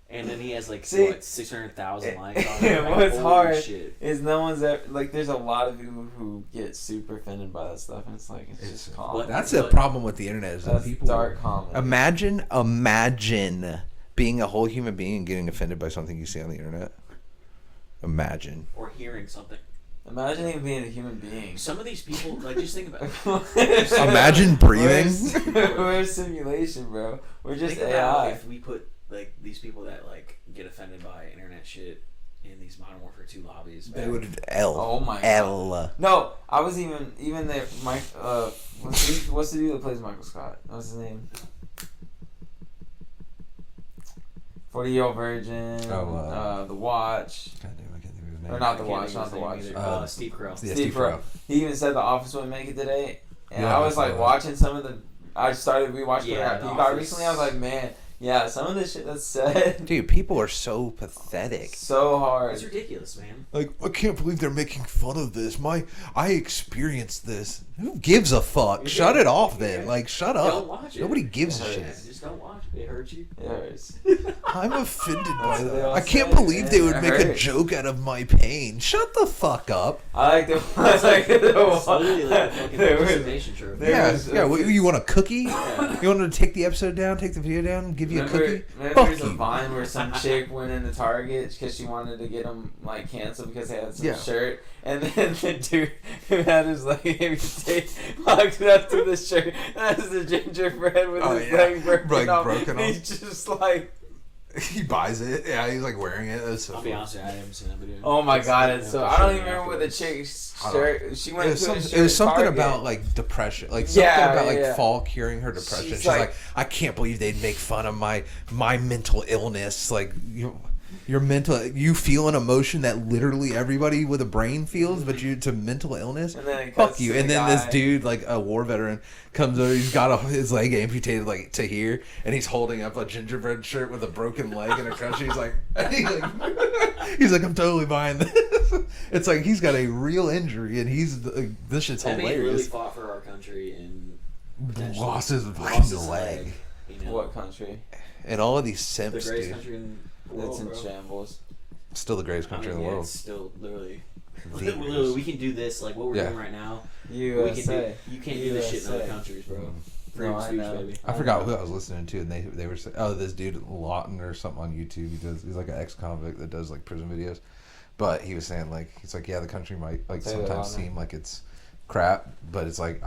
And then he has like See, what 600,000 likes on it. Like, what's holy hard shit. is no one's ever like. There's a lot of people who get super offended by that stuff, and it's like it's It's- just calm. That's the problem with the internet is that That's people dark comedy. Imagine being a whole human being and getting offended by something you see on the internet. Imagine. Or hearing something. Imagine even being a human being. Some of these people, like, just think about it. Imagine breathing. We're a simulation, bro. We're just Think about AI. if we put like these people that like get offended by internet shit in these Modern Warfare 2 lobbies. They would L. Oh my L. No, I was even there. Mike, what's the dude that plays Michael Scott? What's his name? 40-Year-Old Virgin. Oh, The Watch. God damn, I can't think of his name. Or not I The can't Watch, think not of The his Watch. name either. Steve Carell. Yeah, Steve Carell. He even said The Office wouldn't make it today, and Yeah, I was I saw like that. watching some of the. I started rewatching it Yeah, at The Peacock Office. recently. I was like, man, yeah, some of this shit that's said Dude, people are so pathetic. so hard. It's ridiculous, man. Like, I can't believe they're making fun of this. I experienced this. Who gives a fuck? Yeah. Shut it off then. Yeah. Like, shut up. Don't watch it. Nobody gives a It shit. hurts. Just don't watch it. It hurts you. It hurts. I'm offended by That's what they that. all I can't say, believe man. they would It make a hurts. joke out of my pain. Shut the fuck up. I like the. I like the It's literally like a fucking there was- participation trophy. there Yeah, was- yeah. What, you want a cookie? Yeah. You want them to take the episode down, take the video down, and give you a cookie? Remember Fuck there's a you. Vine where some chick went into Target because she wanted to get them like canceled because they had some Yeah. shirt, and then the dude who had his leg walked up to the shirt, that's the gingerbread with Oh, his yeah. leg broken Like, off. broken off. He's just like, He buys it. Yeah, he's like wearing it. That's so I'll be honest with you, I haven't seen that video. Oh my god, it's so. I don't even remember what the afterwards. chick's shirt. She went to a shirt it was something at Target. about like depression, like something Yeah, about like yeah. fall curing her depression. She's She's like- like, I can't believe they'd make fun of my mental illness. Like your mental, you feel an emotion that literally everybody with a brain feels, but it's a mental illness. And then it cuts Fuck you. to And the then this guy. dude, like a war veteran, comes over. He's got his leg amputated like to here, and he's holding up a gingerbread shirt with a broken leg and a crutch. He's like, he's like, I'm totally buying this. It's like he's got a real injury, and he's this shit's That man really hilarious. fought for our country and potentially Lost his lost fucking his leg. You know, What country? And all of these the simps, greatest dude. country in the world, It's in bro. shambles. Still the greatest country in the yeah, world. It's still literally, The literally, we can do this like what we're Yeah. doing right now. USA. We can do. You can't do this shit in other USA. countries, bro. Mm. Freedom No, of I speech, know. baby. I forgot who I was listening to, and they were saying, oh, this dude Lawton or something on YouTube. He's like an ex-convict that does like prison videos, but he was saying like he's like, yeah, the country might like Say that sometimes on there. seem like it's crap, but it's like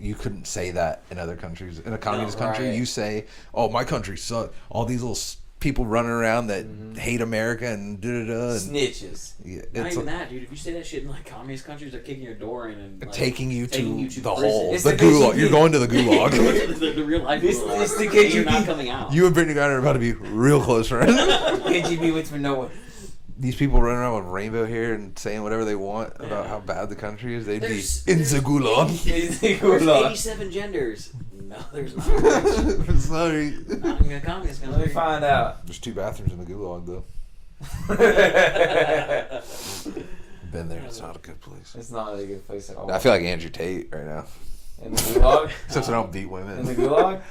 you couldn't say that in other countries. In a communist country, right. you say, oh, my country sucks. All these little people running around that hate America and da-da-da. And, Snitches. yeah, Not it's even like, that, dude. If you say that shit in like communist countries, they're kicking your door in and like, taking you to the prison. hole. It's The the gulag. KGB. You're going to the Going gulag. to the real life. It's gulag. the And You're KGB. not coming out. You and Brittany Griner are about to be real close friends. KGB went to nowhere. These people running around with rainbow hair and saying whatever they want about Yeah. how bad the country is, they'd There's- be in the gulag. There's There's 87 genders. No, there's not. Sorry. Not in a communist Let me country. find out. There's 2 bathrooms in the gulag, though. Been there. It's not a good place. It's not a good place at all. I feel like Andrew Tate right now. In the gulag? Except I don't beat In the women. gulag?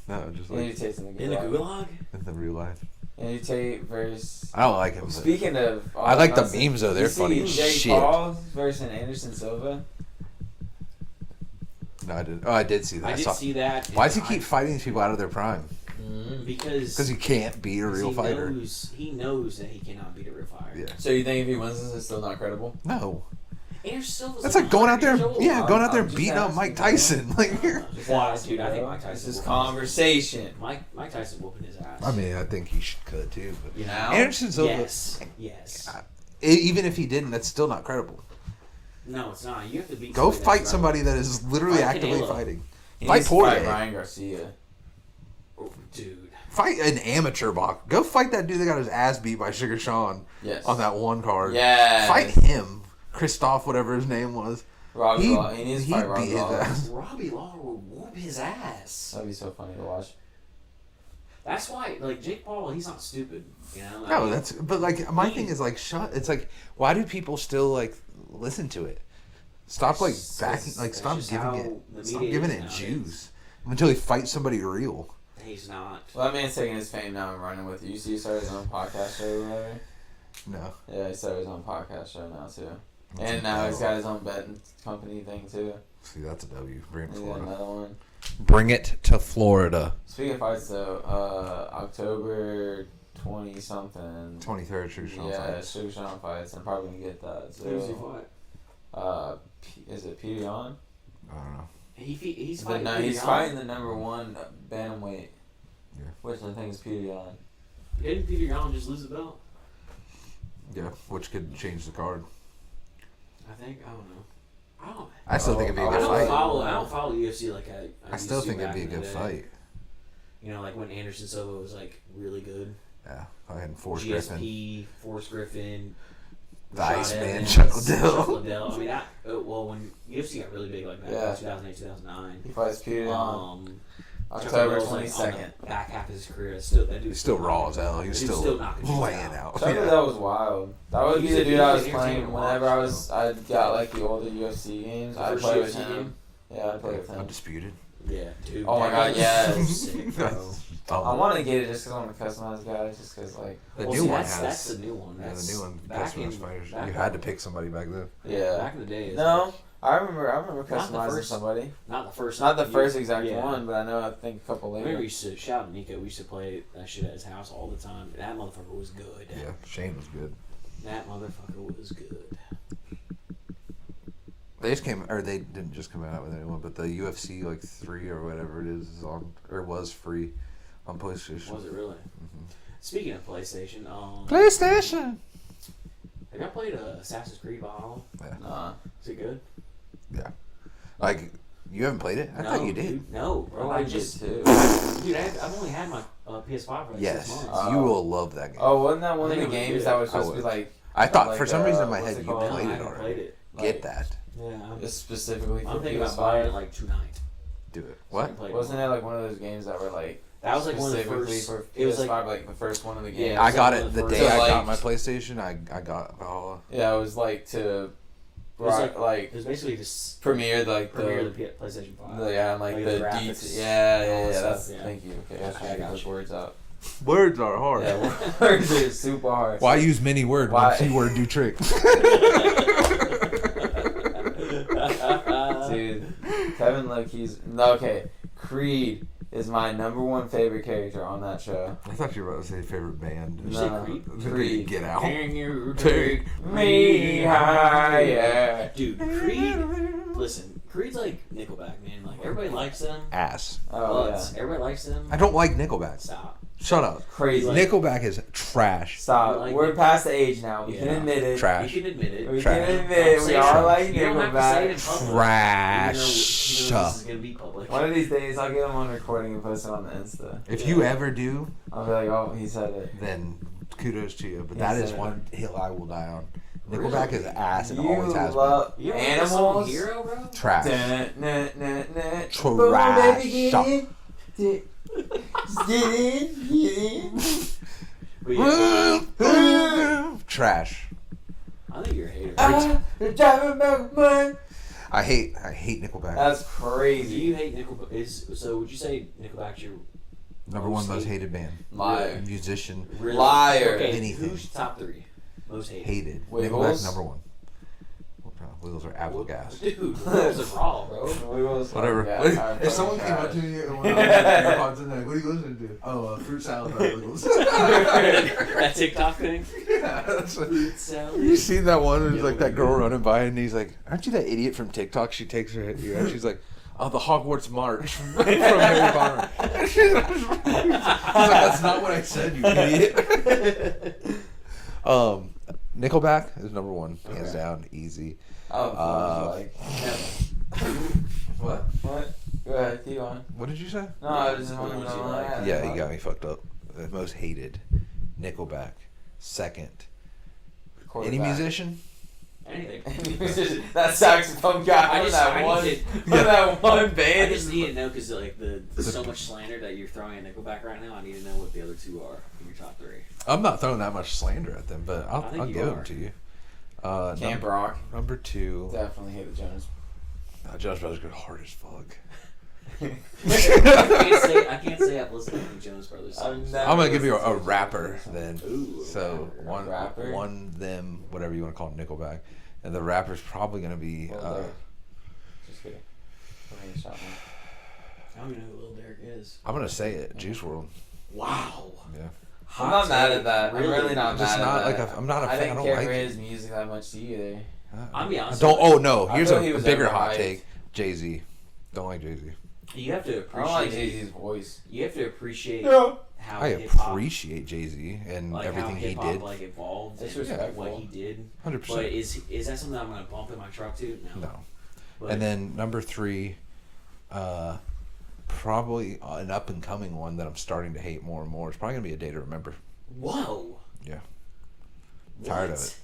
No, just Andrew like Tate's in the gulag. In the gulag? in the real life. Andrew Tate versus... I don't like him. But Speaking of... I like the nonsense, memes, though. They're you see funny as Jake shit. Paul versus Anderson Silva? No, I didn't. Oh, I did see that. I I did saw. see that. Why does he keep fighting these people out of their prime? Because Because he can't beat a real fighter. He knows that he cannot beat a real fighter. Yeah. So you think if he wins this, it's still not credible? No. Anderson Silva's That's like going out there, 100 years old. yeah, going out there I'm and just beating up asking, Mike man. Tyson. Like, Why, dude? I think Mike Tyson. This is whooping his- conversation. Mike Tyson whooping his ass. I mean, I think he could too. But You know? Anderson Silva, Yes. even if he didn't, that's still not credible. No, it's not. You have to beat. Go somebody fight that's somebody that is literally Fight actively Canelo. fighting. He Fight needs to fight Poirier. Ryan Garcia. Oh, dude. Fight an amateur boxer. Go fight that dude that got his ass beat by Sugar Sean Yes. on that one card. Yes. Fight him. Christoph, whatever his name was. Robbie Law. He needs to he fight Robbie beat his Law. ass. Robbie Lawler will whoop his ass. That'd be so funny to watch. That's why, like Jake Paul, he's not stupid. You know. I No, mean, that's but like my thing is like shut. It's like why do people still like listen to it? Stop like That's backing just- like that's stop just giving how it the stop media giving is it nowadays. juice until he fights somebody real. he's not. Well, that man's taking his fame now and running with it. You see, he started his own podcast show or whatever. No. Yeah, he started his own podcast show now too. And now he's got his own betting company thing too. See, that's a W. Bring it to He got Florida. another one. Bring it to Florida. Speaking of fights though, October 20 something. 23rd Sugar Sean Yeah, fights. Sugar Sean fights. I'm probably gonna get that. Who's he So, fight? is it Peter Yan? I don't know. He's But fighting. no, Peter he's Yan. fighting the number 1 bantamweight. Yeah. Which I think is Peter Yan. Didn't Peter Yan just lose the belt? Yeah, which could change the card. I think. I don't know. I don't. I still think it'd be a I I good don't fight. follow. I don't follow UFC like I I still used to think it'd back be a in the good day. fight. You know, like when Anderson Silva was like really good. Yeah, I had Forrest Griffin. GSP, Forrest Griffin, The Rashad Iceman, Evans, Chuck Liddell. Chuck Liddell. I mean, well, when UFC got really big like that, Yeah. 2008, 2009. He fights Peter Yan. Chuck October Liddell's, like, 22nd. on the back half of his career, still that dude's He's still raw as hell. He was Dude's still knocking dudes laying out. out. Chuck Yeah. Liddell was wild. That would be He's the a- dude I he's was an playing entertainer to whenever watch, I got like the older UFC games. I'd First play with UFC him. game? Yeah, I'd play with him. Undisputed. Yeah, dude. Oh my that God, was yes. sick, bro. I want to get it just because I want to customize guys, just because like The Well, new see, one that's, has. that's the new one. Yeah, That's the new one. back Customized in- fighters. back You had to pick somebody back then. yeah. Back in the day. No, I remember Not the customizing first- somebody. Not the first. Not the first exact yeah. one, but I know I think a couple I remember we later. used to shout at Nico. We used to play that shit at his house all the time. That motherfucker was good. Yeah, Shane was good. That motherfucker was good. They just came, or they didn't just come out with anyone, but the UFC like 3 or whatever it is on, or was free on PlayStation. Was it really? Speaking of PlayStation, PlayStation. have y'all played Assassin's Creed Valhalla? Yeah. Nah. Is it good? Yeah. Like, you haven't played it? I thought you did. Dude, no, bro. I I did just, too. dude, I've only had my PS5 for like Yes. 6 months. You will love that game. Oh, wasn't that one I of the think it was games good. that was I supposed to be would. like? I thought, like, for some reason in my what's head, it you called? played I it haven't already. played it. Get that. Yeah, Just specifically for I'm thinking about PS5. buying it like tonight. Do it. So I What? can play it Wasn't it tomorrow. like one of those games that were like That was like one of the specifically first. for It was PS5, like like the first one of the games? Yeah, I got one it of the the day first- I So, got like- my PlayStation. I got Valhalla. Yeah, it was like to was like It was basically just premiere like premiere the. the PlayStation 5. Yeah, and like Like the the graphics details. Yeah, and all yeah, that yeah. stuff, That's yeah. thank you. Okay, Yeah, I I should get got those you. words out. Words are hard. Yeah, words are super hard. Why use many words when Why- keyword do tricks? Dude, Kevin Loki's okay. Creed is my number one favorite character on that show. I thought you were about to say favorite band. You say No, Creed? Creed. Get out. Can you Take Me higher. Dude, Creed. Listen, Creed's like Nickelback, man. Like everybody likes them. Ass. Oh yeah, But everybody likes them. I don't like Nickelback. Stop. Shut up. crazy. Like- Nickelback is trash. Stop. You like We're it? past the age now. We can Yeah. admit it. Trash. You can admit it. We Trash. can admit it. Don't We say all it. like You don't have to say it in Nickelback. public. Trash. Even though this is gonna be public. One of these days, I'll get him on recording and post it on the Insta. If Yeah. you ever do, I'll be like, oh, he said it. then kudos to you. But Yes, that is sir. one hill I will die on. Really? Nickelback is ass and You always has love You don't like the song animals. Hero, bro? been. Trash. Trash. Trash. Baby, get in. Get in. But yeah, Trash. I think you're a hater. You're driving back my. I hate Nickelback. That's Do crazy. you hate Nickelback? So would you say Nickelback's your Number one most hated band. Liar. Musician. really? Liar. Okay, Anything. who's top 3 most hated? Hated. Wiggles? Nickelback number one. Wiggles are apple gas. Dude, Wiggles are raw, bro. Whatever. Yeah, If someone came up to me and when I was AirPods in there, what are you listening to? Oh, fruit salad by Wiggles. That TikTok thing. Yeah, that's what, Fruit salad. you seen that one? It's Yeah, like that we girl do. running by, and he's like, "Aren't you that idiot from TikTok?" She takes her head, and she's like, "Oh, the Hogwarts March from Harry Potter." He's like, "That's not what I said, you idiot." Nickelback is number one, hands Okay. down, easy. Oh, like, What? what? Go ahead, keep on. What did you say? No, I was just What wondering. ones you like? Yeah, you got me fucked up. The most hated, Nickelback. Second, any musician? Anything. That saxophone guy I on just- that I one, need on that one I band. just need to know because like there's so much slander that you're throwing at Nickelback right now. I need to know what the other 2 are in your top 3. I'm not throwing that much slander at them, but I think I'll you give them are. to you. Camp Rock. Number 2, Definitely hate the Jonas. Jonas Brothers go hard as fuck. I can't say I've listened to any Jonas Brothers songs. never I'm gonna give you listened a to rapper Jonas then. Ooh, So rapper. one, them, whatever you want to call Nickelback, and the rapper's probably gonna be. Lil Durk. Just kidding. Don't even shot me. I don't even know who Lil Derek is. I'm gonna say it, Juice WRLD. Wow. Yeah. I'm not mad at that. I'm really not Just mad not at like that. I'm not a I fan. I didn't don't care like for it. his music that much either. I'll be honest Don't. with you. Oh no! I Here's feel he a was bigger hot overhyped. take. Jay-Z. Don't like Jay-Z. You have to I don't appreciate. like Jay-Z's voice. You have to appreciate No. how I hip hop, appreciate Jay-Z and like everything how he hip-hop, did. like evolved It's and respectful. what he did. 100%. But is that something I'm gonna bump in my truck to? No. No. But And then number 3, probably an up and coming one that I'm starting to hate more and more. It's probably gonna be A Day to Remember. whoa. Yeah. Tired of What? it.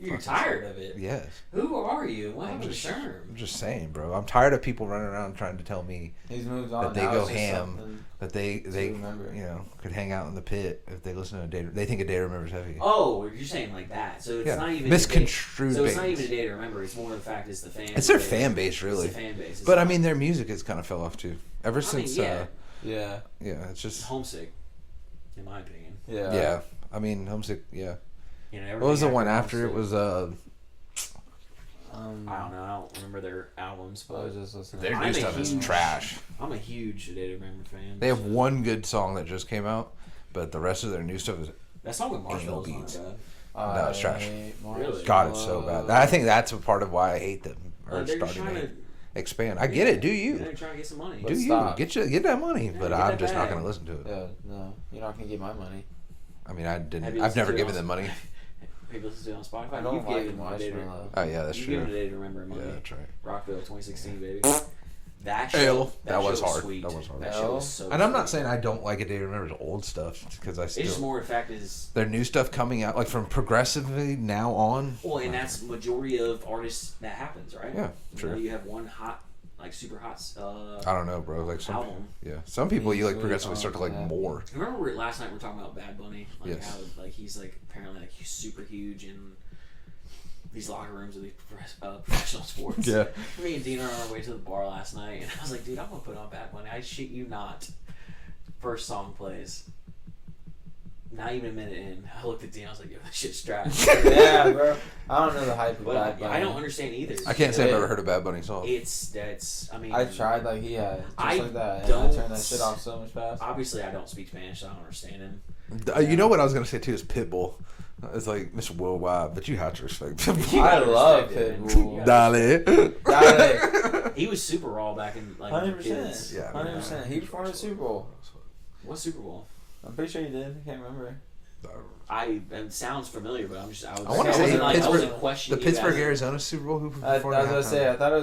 You're tired of it. Yes. Who are you? What happened to I'm Sherm? just saying, bro. I'm tired of people running around trying to tell me He's moved on. that they Now go it's just ham, something that they remember. could hang out in the pit if they listen to A Day. They think A Day to Remember is heavy. Oh, you're saying like that. So it's Yeah. not even Misconstrued So it's not bands. even a day to remember. It's more the fact it's the fan. It's their fan base, really. It's the fan base. It's But I not- mean, their music has kind of fell off too. Ever I mean, since, yeah, Yeah. yeah, it's it's just, homesick, in my opinion. Yeah. yeah. I mean, Homesick, yeah. You know, What was the everything one after? It Homesick. was I don't know. I don't remember their albums, I but was just listening. their I'm new a stuff is huge- trash. I'm a huge A Day to Remember fan. They have so- one good song that just came out, but the rest of their new stuff is That song with Marshmallows on beats. it, bud. No, it's trash. Really? God, it's so bad. I think that's a part of why I hate them or They're just starting trying to to. expand. I get it. Do They're you? trying to get some money. But Do you stop. get that money? Yeah, But get I'm that just not bag. going to listen to it. Yeah, no, you're not gonna get my money. I mean, I didn't. Have you I've listened never to it given on- them money. People listen to it on Spotify. I don't You've like given a day to- Marshmallow. Oh yeah, that's You've true. given a day to remember money. Yeah, that's right. Rockville 2016, baby. That Hell, show, that was show hard. Sweet. That was hard. That show was so. And I'm not sweet. saying I don't like A Day to Remember's old stuff because I It's just still. more the fact is. Their new stuff coming out like from progressively now on. Well, and that's majority of artists that happens, right? Yeah, You sure. know, you have one hot, like super hot. I don't know, bro. Like some. Album. Yeah, some people you like Really progressively start to like awesome. more. Remember last night we were talking about Bad Bunny, like Yes. how like he's like apparently like he's super huge in these locker rooms of these professional sports. Yeah. Me and Dina are on our way to the bar last night, and I was like, dude, I'm gonna put on Bad Bunny. I shit you not. First song plays. Not even a minute in, I looked at Dina. I was like, yo, this shit's trash. Yeah, bro. I don't know the hype of But Bad Bunny. I don't understand either. I can't say I've Yeah. ever heard a Bad Bunny song. I mean, I tried like he had, just I like that, and I don't- turned that shit off so much fast. obviously I don't speak Spanish, so I don't understand him. You know what I was gonna say too is Pitbull. It's like Mr. Worldwide, but you have to respect Pitbull. You I gotta love respect it, man. Pitbull. You gotta Dale. He was super raw back in like when we were 100%. kids. Yeah, 100%. He performed at Super Bowl. What Super Bowl? I'm pretty sure he did. I can't remember. It sounds familiar, but I'm just I I wanna wasn't say like, I Pittsburgh- wasn't questioning The you Pittsburgh, guys. Arizona Super Bowl. Who I performed was gonna at say. halftime? I thought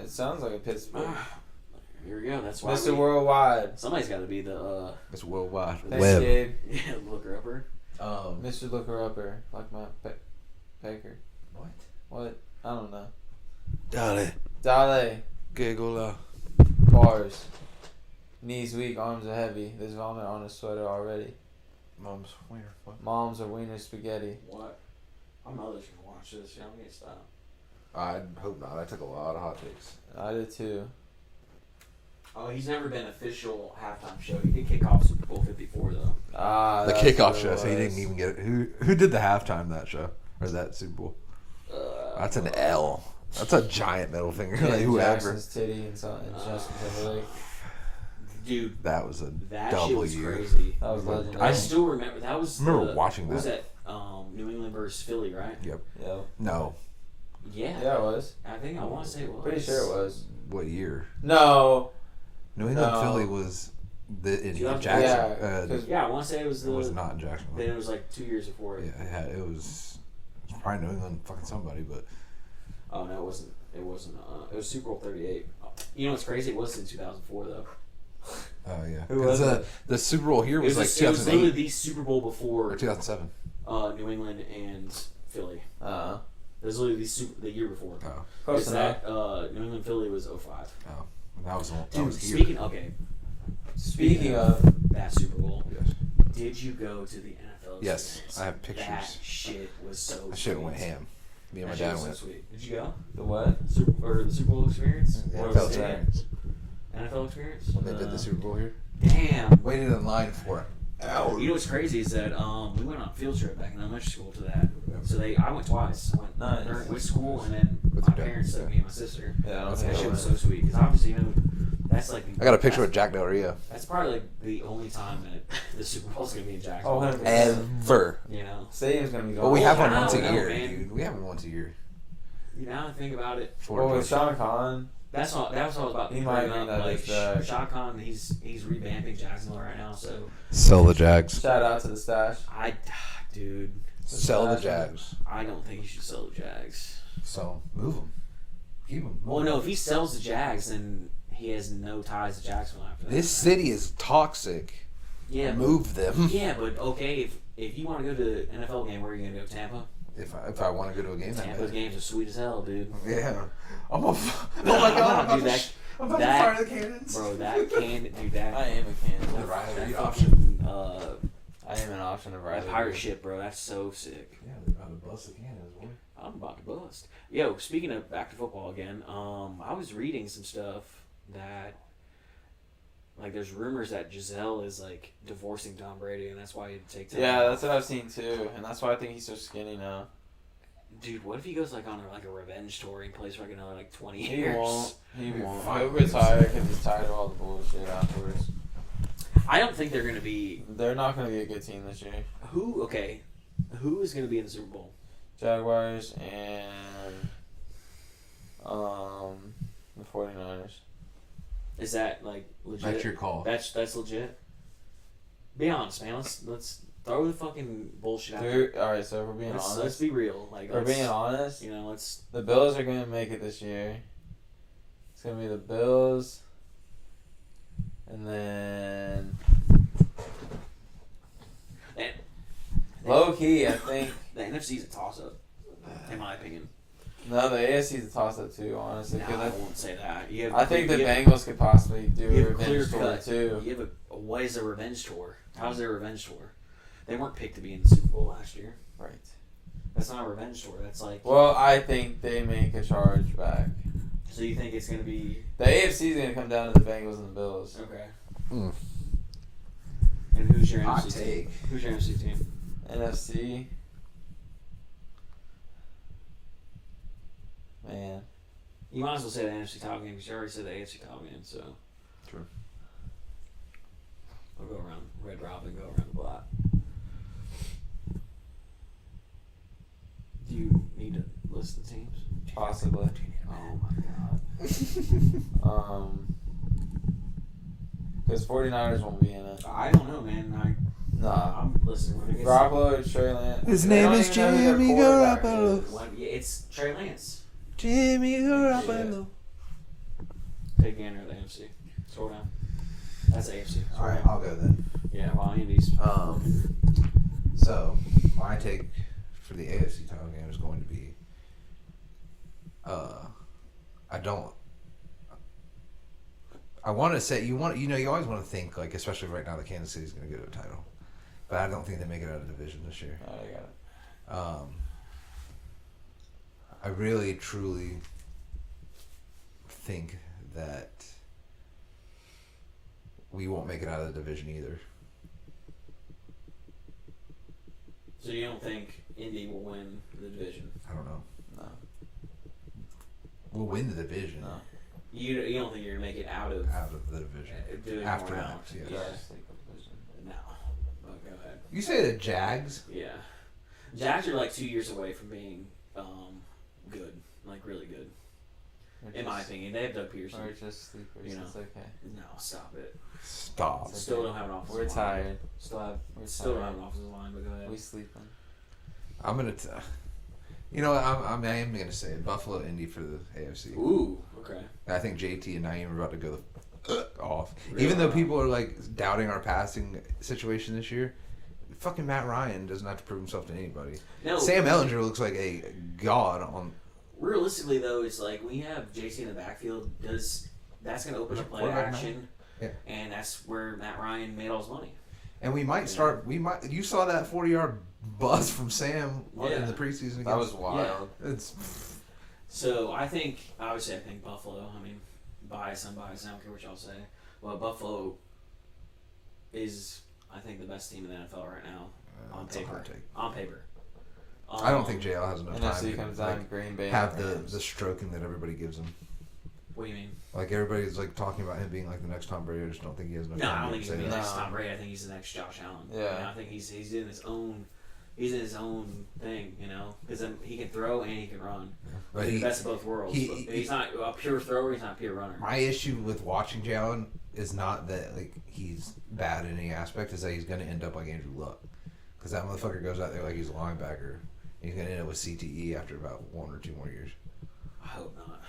it sounds like a Pittsburgh. Here we go. That's why Mr. Worldwide. somebody's got to be the It's worldwide. Thanks, Web. Gabe. looker upper. Mr. Looker Upper, like my Baker. What? What? I don't know. Dale. Dale. Gigola. Bars. Knees weak, arms are heavy. There's vomit on his sweater already. Mom's wiener. What? Moms are wiener spaghetti. What? My mother's gonna watch this. You know, I'm gonna stop. I hope not. I took a lot of hot takes. I did too. Oh, he's never been official halftime show. He did kick off Super Bowl 54 though. Ah, The that's kickoff what it show, so he was. didn't even get it. Who did the halftime that show or that Super Bowl? That's an L. That's a giant middle finger. Yeah, Like, whoever. Jackson's titty and Justin Timberlake. Dude, That was a that W. shit was crazy. That was legendary. I still remember that was. I remember the- watching what was that. that? New England versus Philly, right? Yep. Yeah. No. Yeah. Yeah, it was. I think I want to say it was. Pretty sure it was. What year? No. New England No. Philly was in 2000. Jackson. Yeah, 'cause- Yeah, I want to say it was it the. was not in Jackson. Then it was like 2 years before it. Yeah, it was probably New England fucking somebody, but Oh no, it wasn't. It wasn't. It was Super Bowl 38. You know what's crazy? It was in 2004 though. oh yeah. Who was 'Cause, it? The Super Bowl here It was was, like it was literally 2008 the Super Bowl before or 2007. New England and Philly. Uh, It was literally the year before. Oh, close It's enough. that New England Philly was 05. oh, that was the one. That Dude, was here. Speaking of, that Super Bowl, Yes. did you go to the NFL? Yes, experience? I have pictures. That shit was so. That shit sweet. went ham. Me and my That shit dad was went. So sweet. Did you go? the what? The Super Bowl experience? The What NFL was that? experience. NFL experience? When they did the Super Bowl here. Damn. Waited in line for it. You know what's crazy is that we went on a field trip back in elementary school to that. So I went twice. I went Nice. during with school and then With my your dad, parents took yeah. me and my sister. Yeah, I don't That's think That I shit was went. so sweet because obviously you know that's like I got a picture with Jack Del Rio. That's probably like the only time that the Super Bowl's gonna be in Jacksonville. Oh, 100%. Ever. You know. Stadium's gonna be gone. Well, we have one I once a don't know, year, man. dude. We have one once a year. You now think about it. Well, with Sean Conn, That's all. That's what I was about to He bring might up. mean that Like it's, uh, Shaq Khan, he's revamping Jacksonville right now. So Sell the Jags. shout out to the stash. Dude, Sell the Jags. I don't think he should sell the Jags. So move them. Keep them. Well, no, if he sells the Jags, then he has no ties to Jacksonville after that. This city is toxic. Yeah, Move them. Yeah, but okay, if you want to go to an NFL game, where are you gonna go? Tampa. If I want to go to a game, Tampa's games are sweet as hell, dude. Yeah. I'm a. Oh my god! Dude, that I'm about that- to fire the cannons. bro, that can dude that. I am a can. The Riley that Reid fucking I am an option of that Riley. pirate Reid. ship, bro. That's so sick. Yeah, they're about to bust the cannons, boy. I'm about to bust. Yo, speaking of back to football again, I was reading some stuff that like there's rumors that Giselle is like divorcing Tom Brady and that's why he'd take time. Yeah, that's what I've seen too, and that's why I think he's so skinny now. Dude, what if he goes like on a revenge tour and plays for like another like 20 He years? won't. He won't. Fine. He'll retire because he's tired of all the bullshit afterwards. I don't think they're gonna be They're not going to be a good team this year. who is gonna be in the Super Bowl? Jaguars and the 49ers. Is that like legit? That's your call. That's legit. Be honest, man. Let's Throw the fucking bullshit out there. Dude, all right, so if we're being honest, Let's be real. Like, we're being honest. You know, let's. The Bills are going to make it this year. It's going to be the Bills, and then low key, I think the NFC's a toss up, in my opinion. no, the AFC's a toss up too. Honestly, No, I won't say that. I think the Bengals could possibly do a revenge tour too. You have what is a revenge tour? How's their revenge tour? They weren't picked to be in the Super Bowl last year. Right. That's not a revenge tour. That's like. Well, I think they make a charge back. So you think it's gonna be the AFC is gonna come down to the Bengals and the Bills? Okay. Mm. And who's your Hot NFC take. team? Who's your NFC team? NFC. Man. You might as well say the NFC title game because you already said the AFC title game. So. True. We'll go around Red Robin, go around the block. Do you need to list the teams? Possibly. Oh my god. Because 49ers won't be in it. I don't know, man. Nah. I'm listening. When it gets Garoppolo or Trey Lance. His They name don't is even know who their Jimmy quarterback Garoppolo. is. It's Trey Lance. Jimmy Garoppolo. Take Gander of the AFC. Scroll down. That's AFC. All right, I'll go then. Yeah, well, Andy's. So my take for the AFC title game is going to be, I want to say you always want to think like, especially right now that Kansas City's going to get a title, but I don't think they make it out of the division this year. Oh, I got it. I really truly think that we won't make it out of the division either. So you don't think Indy will win the division? I don't know. No. We'll win the division. No. You don't think you're gonna make it out of The division. doing After more that, rounds? yes. Yeah. Just take the division. No. Well, go ahead. You say the Jags? Yeah. Jags are like 2 years away from being good, like really good. In my opinion, they have Doug Peterson. We're just sleepers. You know. It's okay. No, stop it. Stop. It's Still don't have an offensive We're line. tired. Still don't have an offensive line, but go ahead. We sleeping. I'm gonna. You know what? I am gonna say it. Buffalo, Indy for the AFC. Ooh, okay. I think JT and Naeem are about to go off. Really? Even though people are like doubting our passing situation this year, fucking Matt Ryan doesn't have to prove himself to anybody. No. Sam Ellinger looks like a god on. Realistically, though, it's like when you have JT in the backfield, that's going to open up play Quarterback action, Yeah. and that's where Matt Ryan made all his money. And we might start. You saw that 40-yard buzz from Sam Yeah. in the preseason. That was wild. It's. So I think Buffalo. I mean, bias, unbiased. I don't care what y'all say. Well, Buffalo is, I think, the best team in the NFL right now on It's a paper. hot take. On paper. I don't think JL has enough time NFC to comes down like, Green Bay. have and the Rams. stroking that everybody gives him. What do you mean? Like everybody's like talking about him being like the next Tom Brady. I just don't think he has enough No, I time don't to think he's say gonna be the that. next No. Tom Brady. I think he's the next Josh Allen. Yeah. You know, I think he's in his own. He's in his own thing, you know, because he can throw and he can run. But He's he, the best of both worlds. But he's not a pure thrower. He's not a pure runner. my issue with watching Jalen is not that like he's bad in any aspect. Is that he's going to end up like Andrew Luck, because that motherfucker goes out there like he's a linebacker. He's going to end up with CTE after about 1 or 2 more years. I hope not.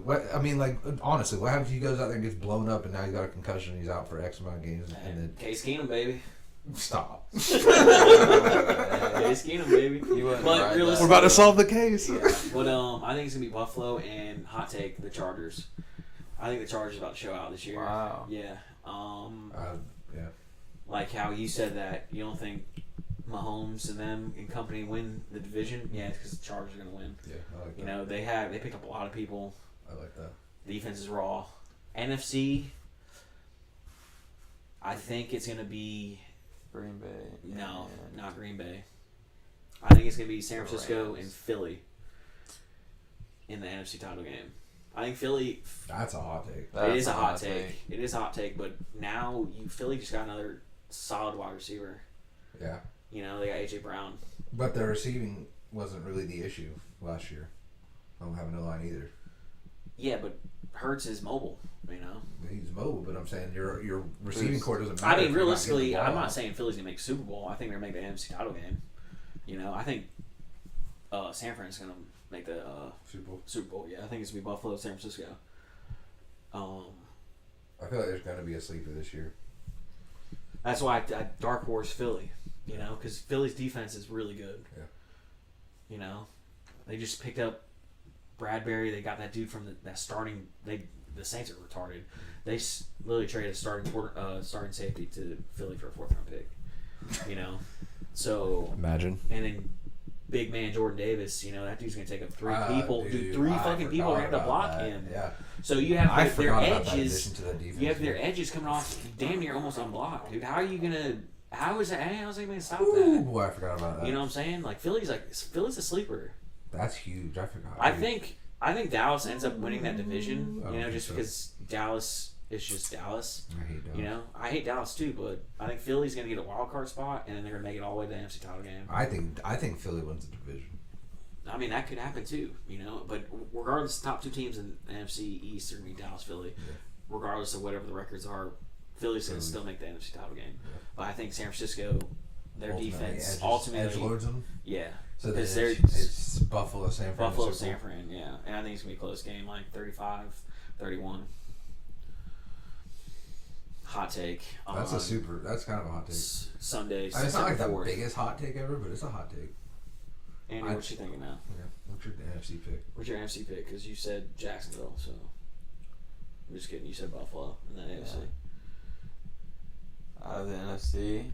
What I mean, like honestly, what happens if he goes out there and gets blown up and now he's got a concussion and he's out for X amount of games and then Case Keenum, baby. stop. Case Keenum, baby. You wouldn't But ride realistically- We're about to solve the case. Yeah. But I think it's gonna be Buffalo and hot take the Chargers. I think the Chargers about to show out this year. Wow. Yeah. Yeah. Like how you said that you don't think Mahomes and them and company win the division. Yeah, it's because the Chargers are gonna win. Yeah, I like that. You know they picked up a lot of people. I like that. Defense is raw. NFC. I think it's gonna be Green Bay. no, and- not Green Bay. I think it's gonna be San Francisco Rams. and Philly in the NFC title game. I think Philly. That's a hot take. It is a hot take. It is a hot take, but now Philly just got another solid wide receiver. Yeah. You know, they got AJ Brown. But the receiving wasn't really the issue last year. I don't have no line either. Yeah, but Hurts is mobile. You know. He's mobile, but I'm saying your receiving core doesn't matter. I mean, if you're not realistically, getting the ball I'm not out. saying Philly's gonna make Super Bowl. I think they're gonna make the NFC title game. You know, I think San Fran's gonna make the Super Bowl. Yeah, I think it's gonna be Buffalo, San Francisco. I feel like there's gonna be a sleeper this year. That's why I dark horse Philly. You know, because Philly's defense is really good. Yeah. You know, they just picked up Bradbury. They got that dude from that starting. The Saints are retarded. They literally traded starting safety to Philly for a 4th round pick. You know, so Imagine. and then big man Jordan Davis. You know that dude's gonna take up 3 people. Dude, Three I fucking people are forgot gonna block about that. him. Yeah. So you have I their forgot about that edges. addition to that defense. You have their edges coming off damn near almost unblocked, dude. How are you gonna? How's anybody gonna stop Ooh, that? boy, I forgot about that. You know what I'm saying? Like Philly's a sleeper. That's huge. I forgot. I think Dallas ends up winning that division. I You know, think just so. because Dallas is just Dallas. I hate Dallas. You know, I hate Dallas too, but I think Philly's gonna get a wild card spot, and then they're gonna make it all the way to the NFC title game. I think Philly wins the division. I mean, that could happen too. You know, but regardless, the top 2 teams in the NFC East are gonna be Dallas, Philly. Yeah. Regardless of whatever the records are, Philly's gonna still make the NFC title game. Yeah. But I think San Francisco, their defense ultimately, edgelords them. yeah. So then Because it's Buffalo, San Fran. Buffalo, San Fran, yeah. And I think it's going to be a close game, like 35-31. Hot take. That's kind of a hot take. Sunday, I mean, it's not like the 4th. biggest hot take ever, but it's a hot take. Andy, what you thinking now? Yeah. What's your NFC pick? What's your NFC pick? Because you said Jacksonville, so I'm just kidding. You said Buffalo and then AFC. Out of the NFC,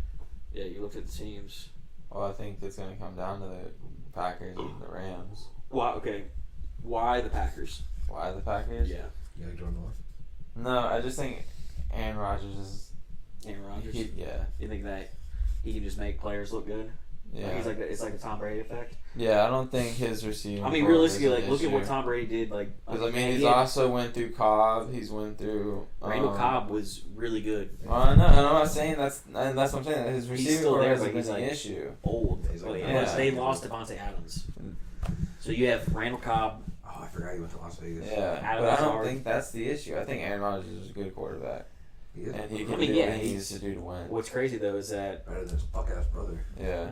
Yeah, you looked at the teams. well, I think it's going to come down to the Packers and the Rams. Why? Okay. Why the Packers? Why the Packers? Yeah. You like Jordan Love? No, I just think Aaron Rodgers is. Aaron Rodgers. Yeah. You think that he can just make players look good? Yeah. Like it's like the Tom Brady effect. Yeah, I don't think his receiving. I mean, core realistically, is like an look at what issue. Tom Brady did. Like, Because I mean, he he's had- also went through Cobb. He's went through. Randall Cobb was really good. No, and I'm not saying that's what I'm saying. His receiving still core there, hasn't but he's been the like- issue. Old. He's like, yeah. They lost Devontae Adams. So you have Randall Cobb. Oh, I forgot you went to Las Vegas. Yeah, Adam but I don't Lazard. think that's the issue. I think Aaron Rodgers is a good quarterback, He is and he I can mean, do yeah, what he he's- needs to do to win. What's crazy though is that better than his fuck ass brother. Yeah,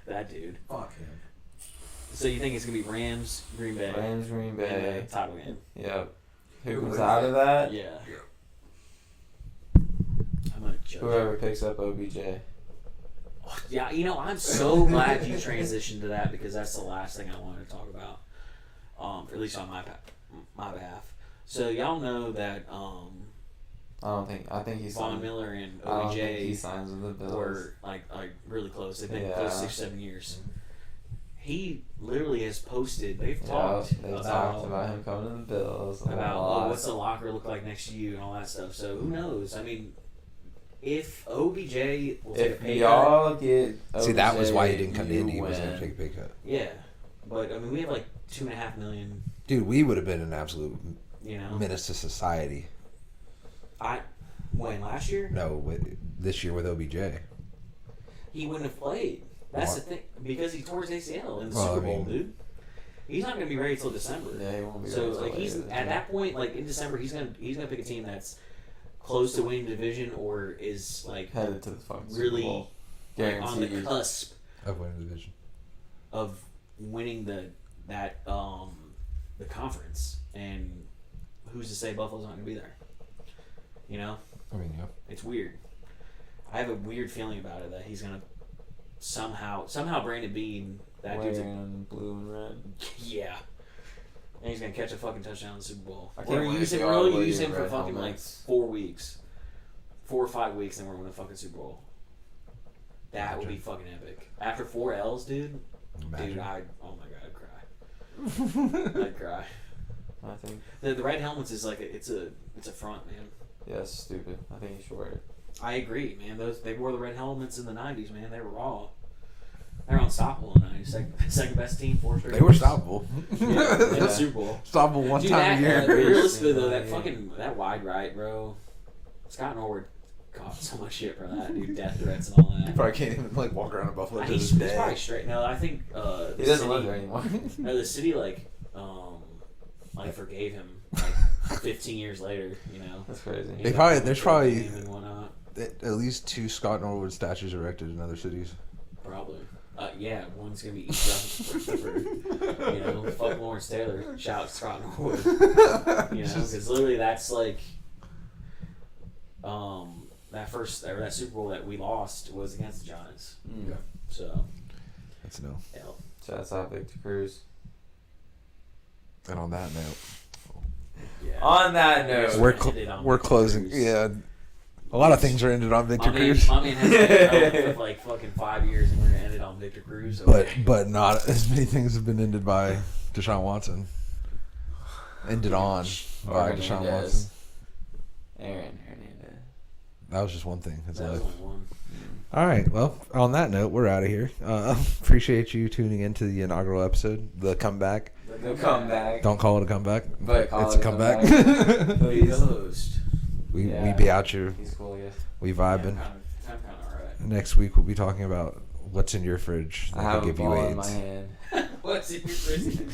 that dude. Fuck him. So you think it's gonna be Rams, Green Bay, Rams, Green in Bay. the title game? Yep. Who Who comes wins out of that? Yeah. I'm gonna judge. Whoever picks up OBJ. Yeah, you know, I'm so glad you transitioned to that because that's the last thing I wanted to talk about. Or at least on my behalf. So y'all know that I think he's Von Miller and I don't think he OBJ signs with the Bills. were like really close. They've been Yeah. close 6-7 years. He literally has posted. They've Yeah, talked they talked about him coming to the Bills. a about lot. what's the locker look like next to you and all that stuff. So who knows? I mean, if OBJ will take a If pay cut, y'all get OBJ, See, that was why he didn't come to you Indy. He was going win. to take a pay cut. yeah. But I mean, we have like $2.5 million. Dude, we would have been an absolute You know, menace to society. when last year No, this year with OBJ. he wouldn't have played. That's What? the thing because he tore his ACL in the Well, Super I Bowl, mean- dude. He's not gonna be ready till December. Yeah, he won't be. So ready till like he's later. at that point, like in December, he's gonna pick a team that's close to winning the division or is like headed to the fucking really Super Bowl. like, on the Guaranteed. cusp Of winning the division. of winning the conference. And who's to say Buffalo's not gonna be there? You know, I mean, yeah. it's weird. I have a weird feeling about it that he's gonna somehow Brandon Bean, that dude's Wearing blue and red. yeah. And he's gonna catch a fucking touchdown in the Super Bowl. I We're can't gonna wait use if him. y'all We're gonna wear use your him for red fucking helmets. like 4 weeks, 4 or 5 weeks, and we're gonna win a fucking Super Bowl. That would be fucking epic. After 4 L's, dude. Imagine. Dude, oh my god, I'd cry. I'd cry. I think. The red helmets is like it's a front, man. Yeah, it's stupid. I think you should wear it. I agree, man. They wore the red helmets in the '90s, man. They were raw. They were unstoppable in the '90s. Second best team, 4 straight. They were stoppable. Yeah, in the Super Bowl. Stoppable one Dude, time a year. realistically though, that Yeah. fucking that wide right, bro. Scott Norwood caught so much shit for that, dude. Death threats and all You that. probably can't even like walk around in Buffalo to He's this probably day. straight. No, I think He doesn't live there anymore. no, the city like like forgave him like 15 years later. You know, That's crazy. They probably there's probably and whatnot. at least 2 Scott Norwood statues erected in other cities. Probably. Yeah, one's gonna be East Rutherford. You know, fuck Lawrence Taylor. Shout out Scott Norwood. You know, because literally that's like, that Super Bowl that we lost was against the Giants. Mm. Yeah. So. That's no. Yeah. Shouts out Victor Cruz. And on that note, Yeah. On that note, we're closing. Cruz. Yeah. A lot of things are ended on Victor Cruz. My man has been for like fucking 5 years, and we're gonna end it on Victor Cruz. Okay. But not as many things have been ended by Deshaun Watson. Ended on by Deshaun Hernandez. Watson. Aaron Hernandez. That was just one thing. His That was life. only one. All right. Well, on that note, we're out of here. Appreciate you tuning into the inaugural episode, the comeback. The comeback. Don't call it a comeback, But but call it's it a comeback. Please host. we Yeah. be out here. He's cool, yes. We Yeah, vibing. I'm kind of alright. Next week we'll be talking about what's in your fridge I that have could a give you ball in my AIDS. hand. What's in your prison?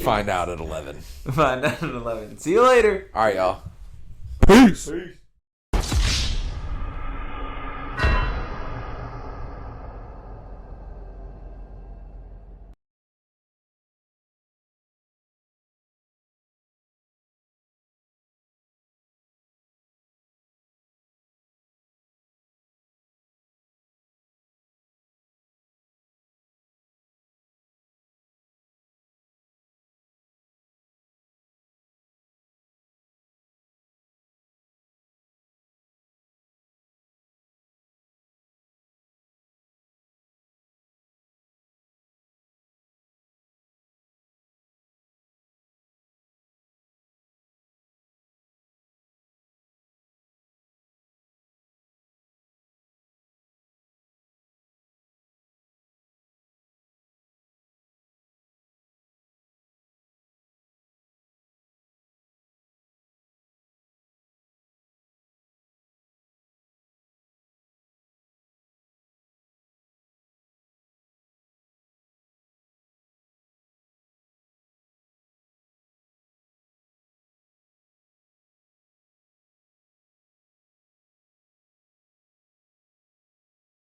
Find out at 11. Find out at 11. See you later. All right, y'all. Peace. Peace.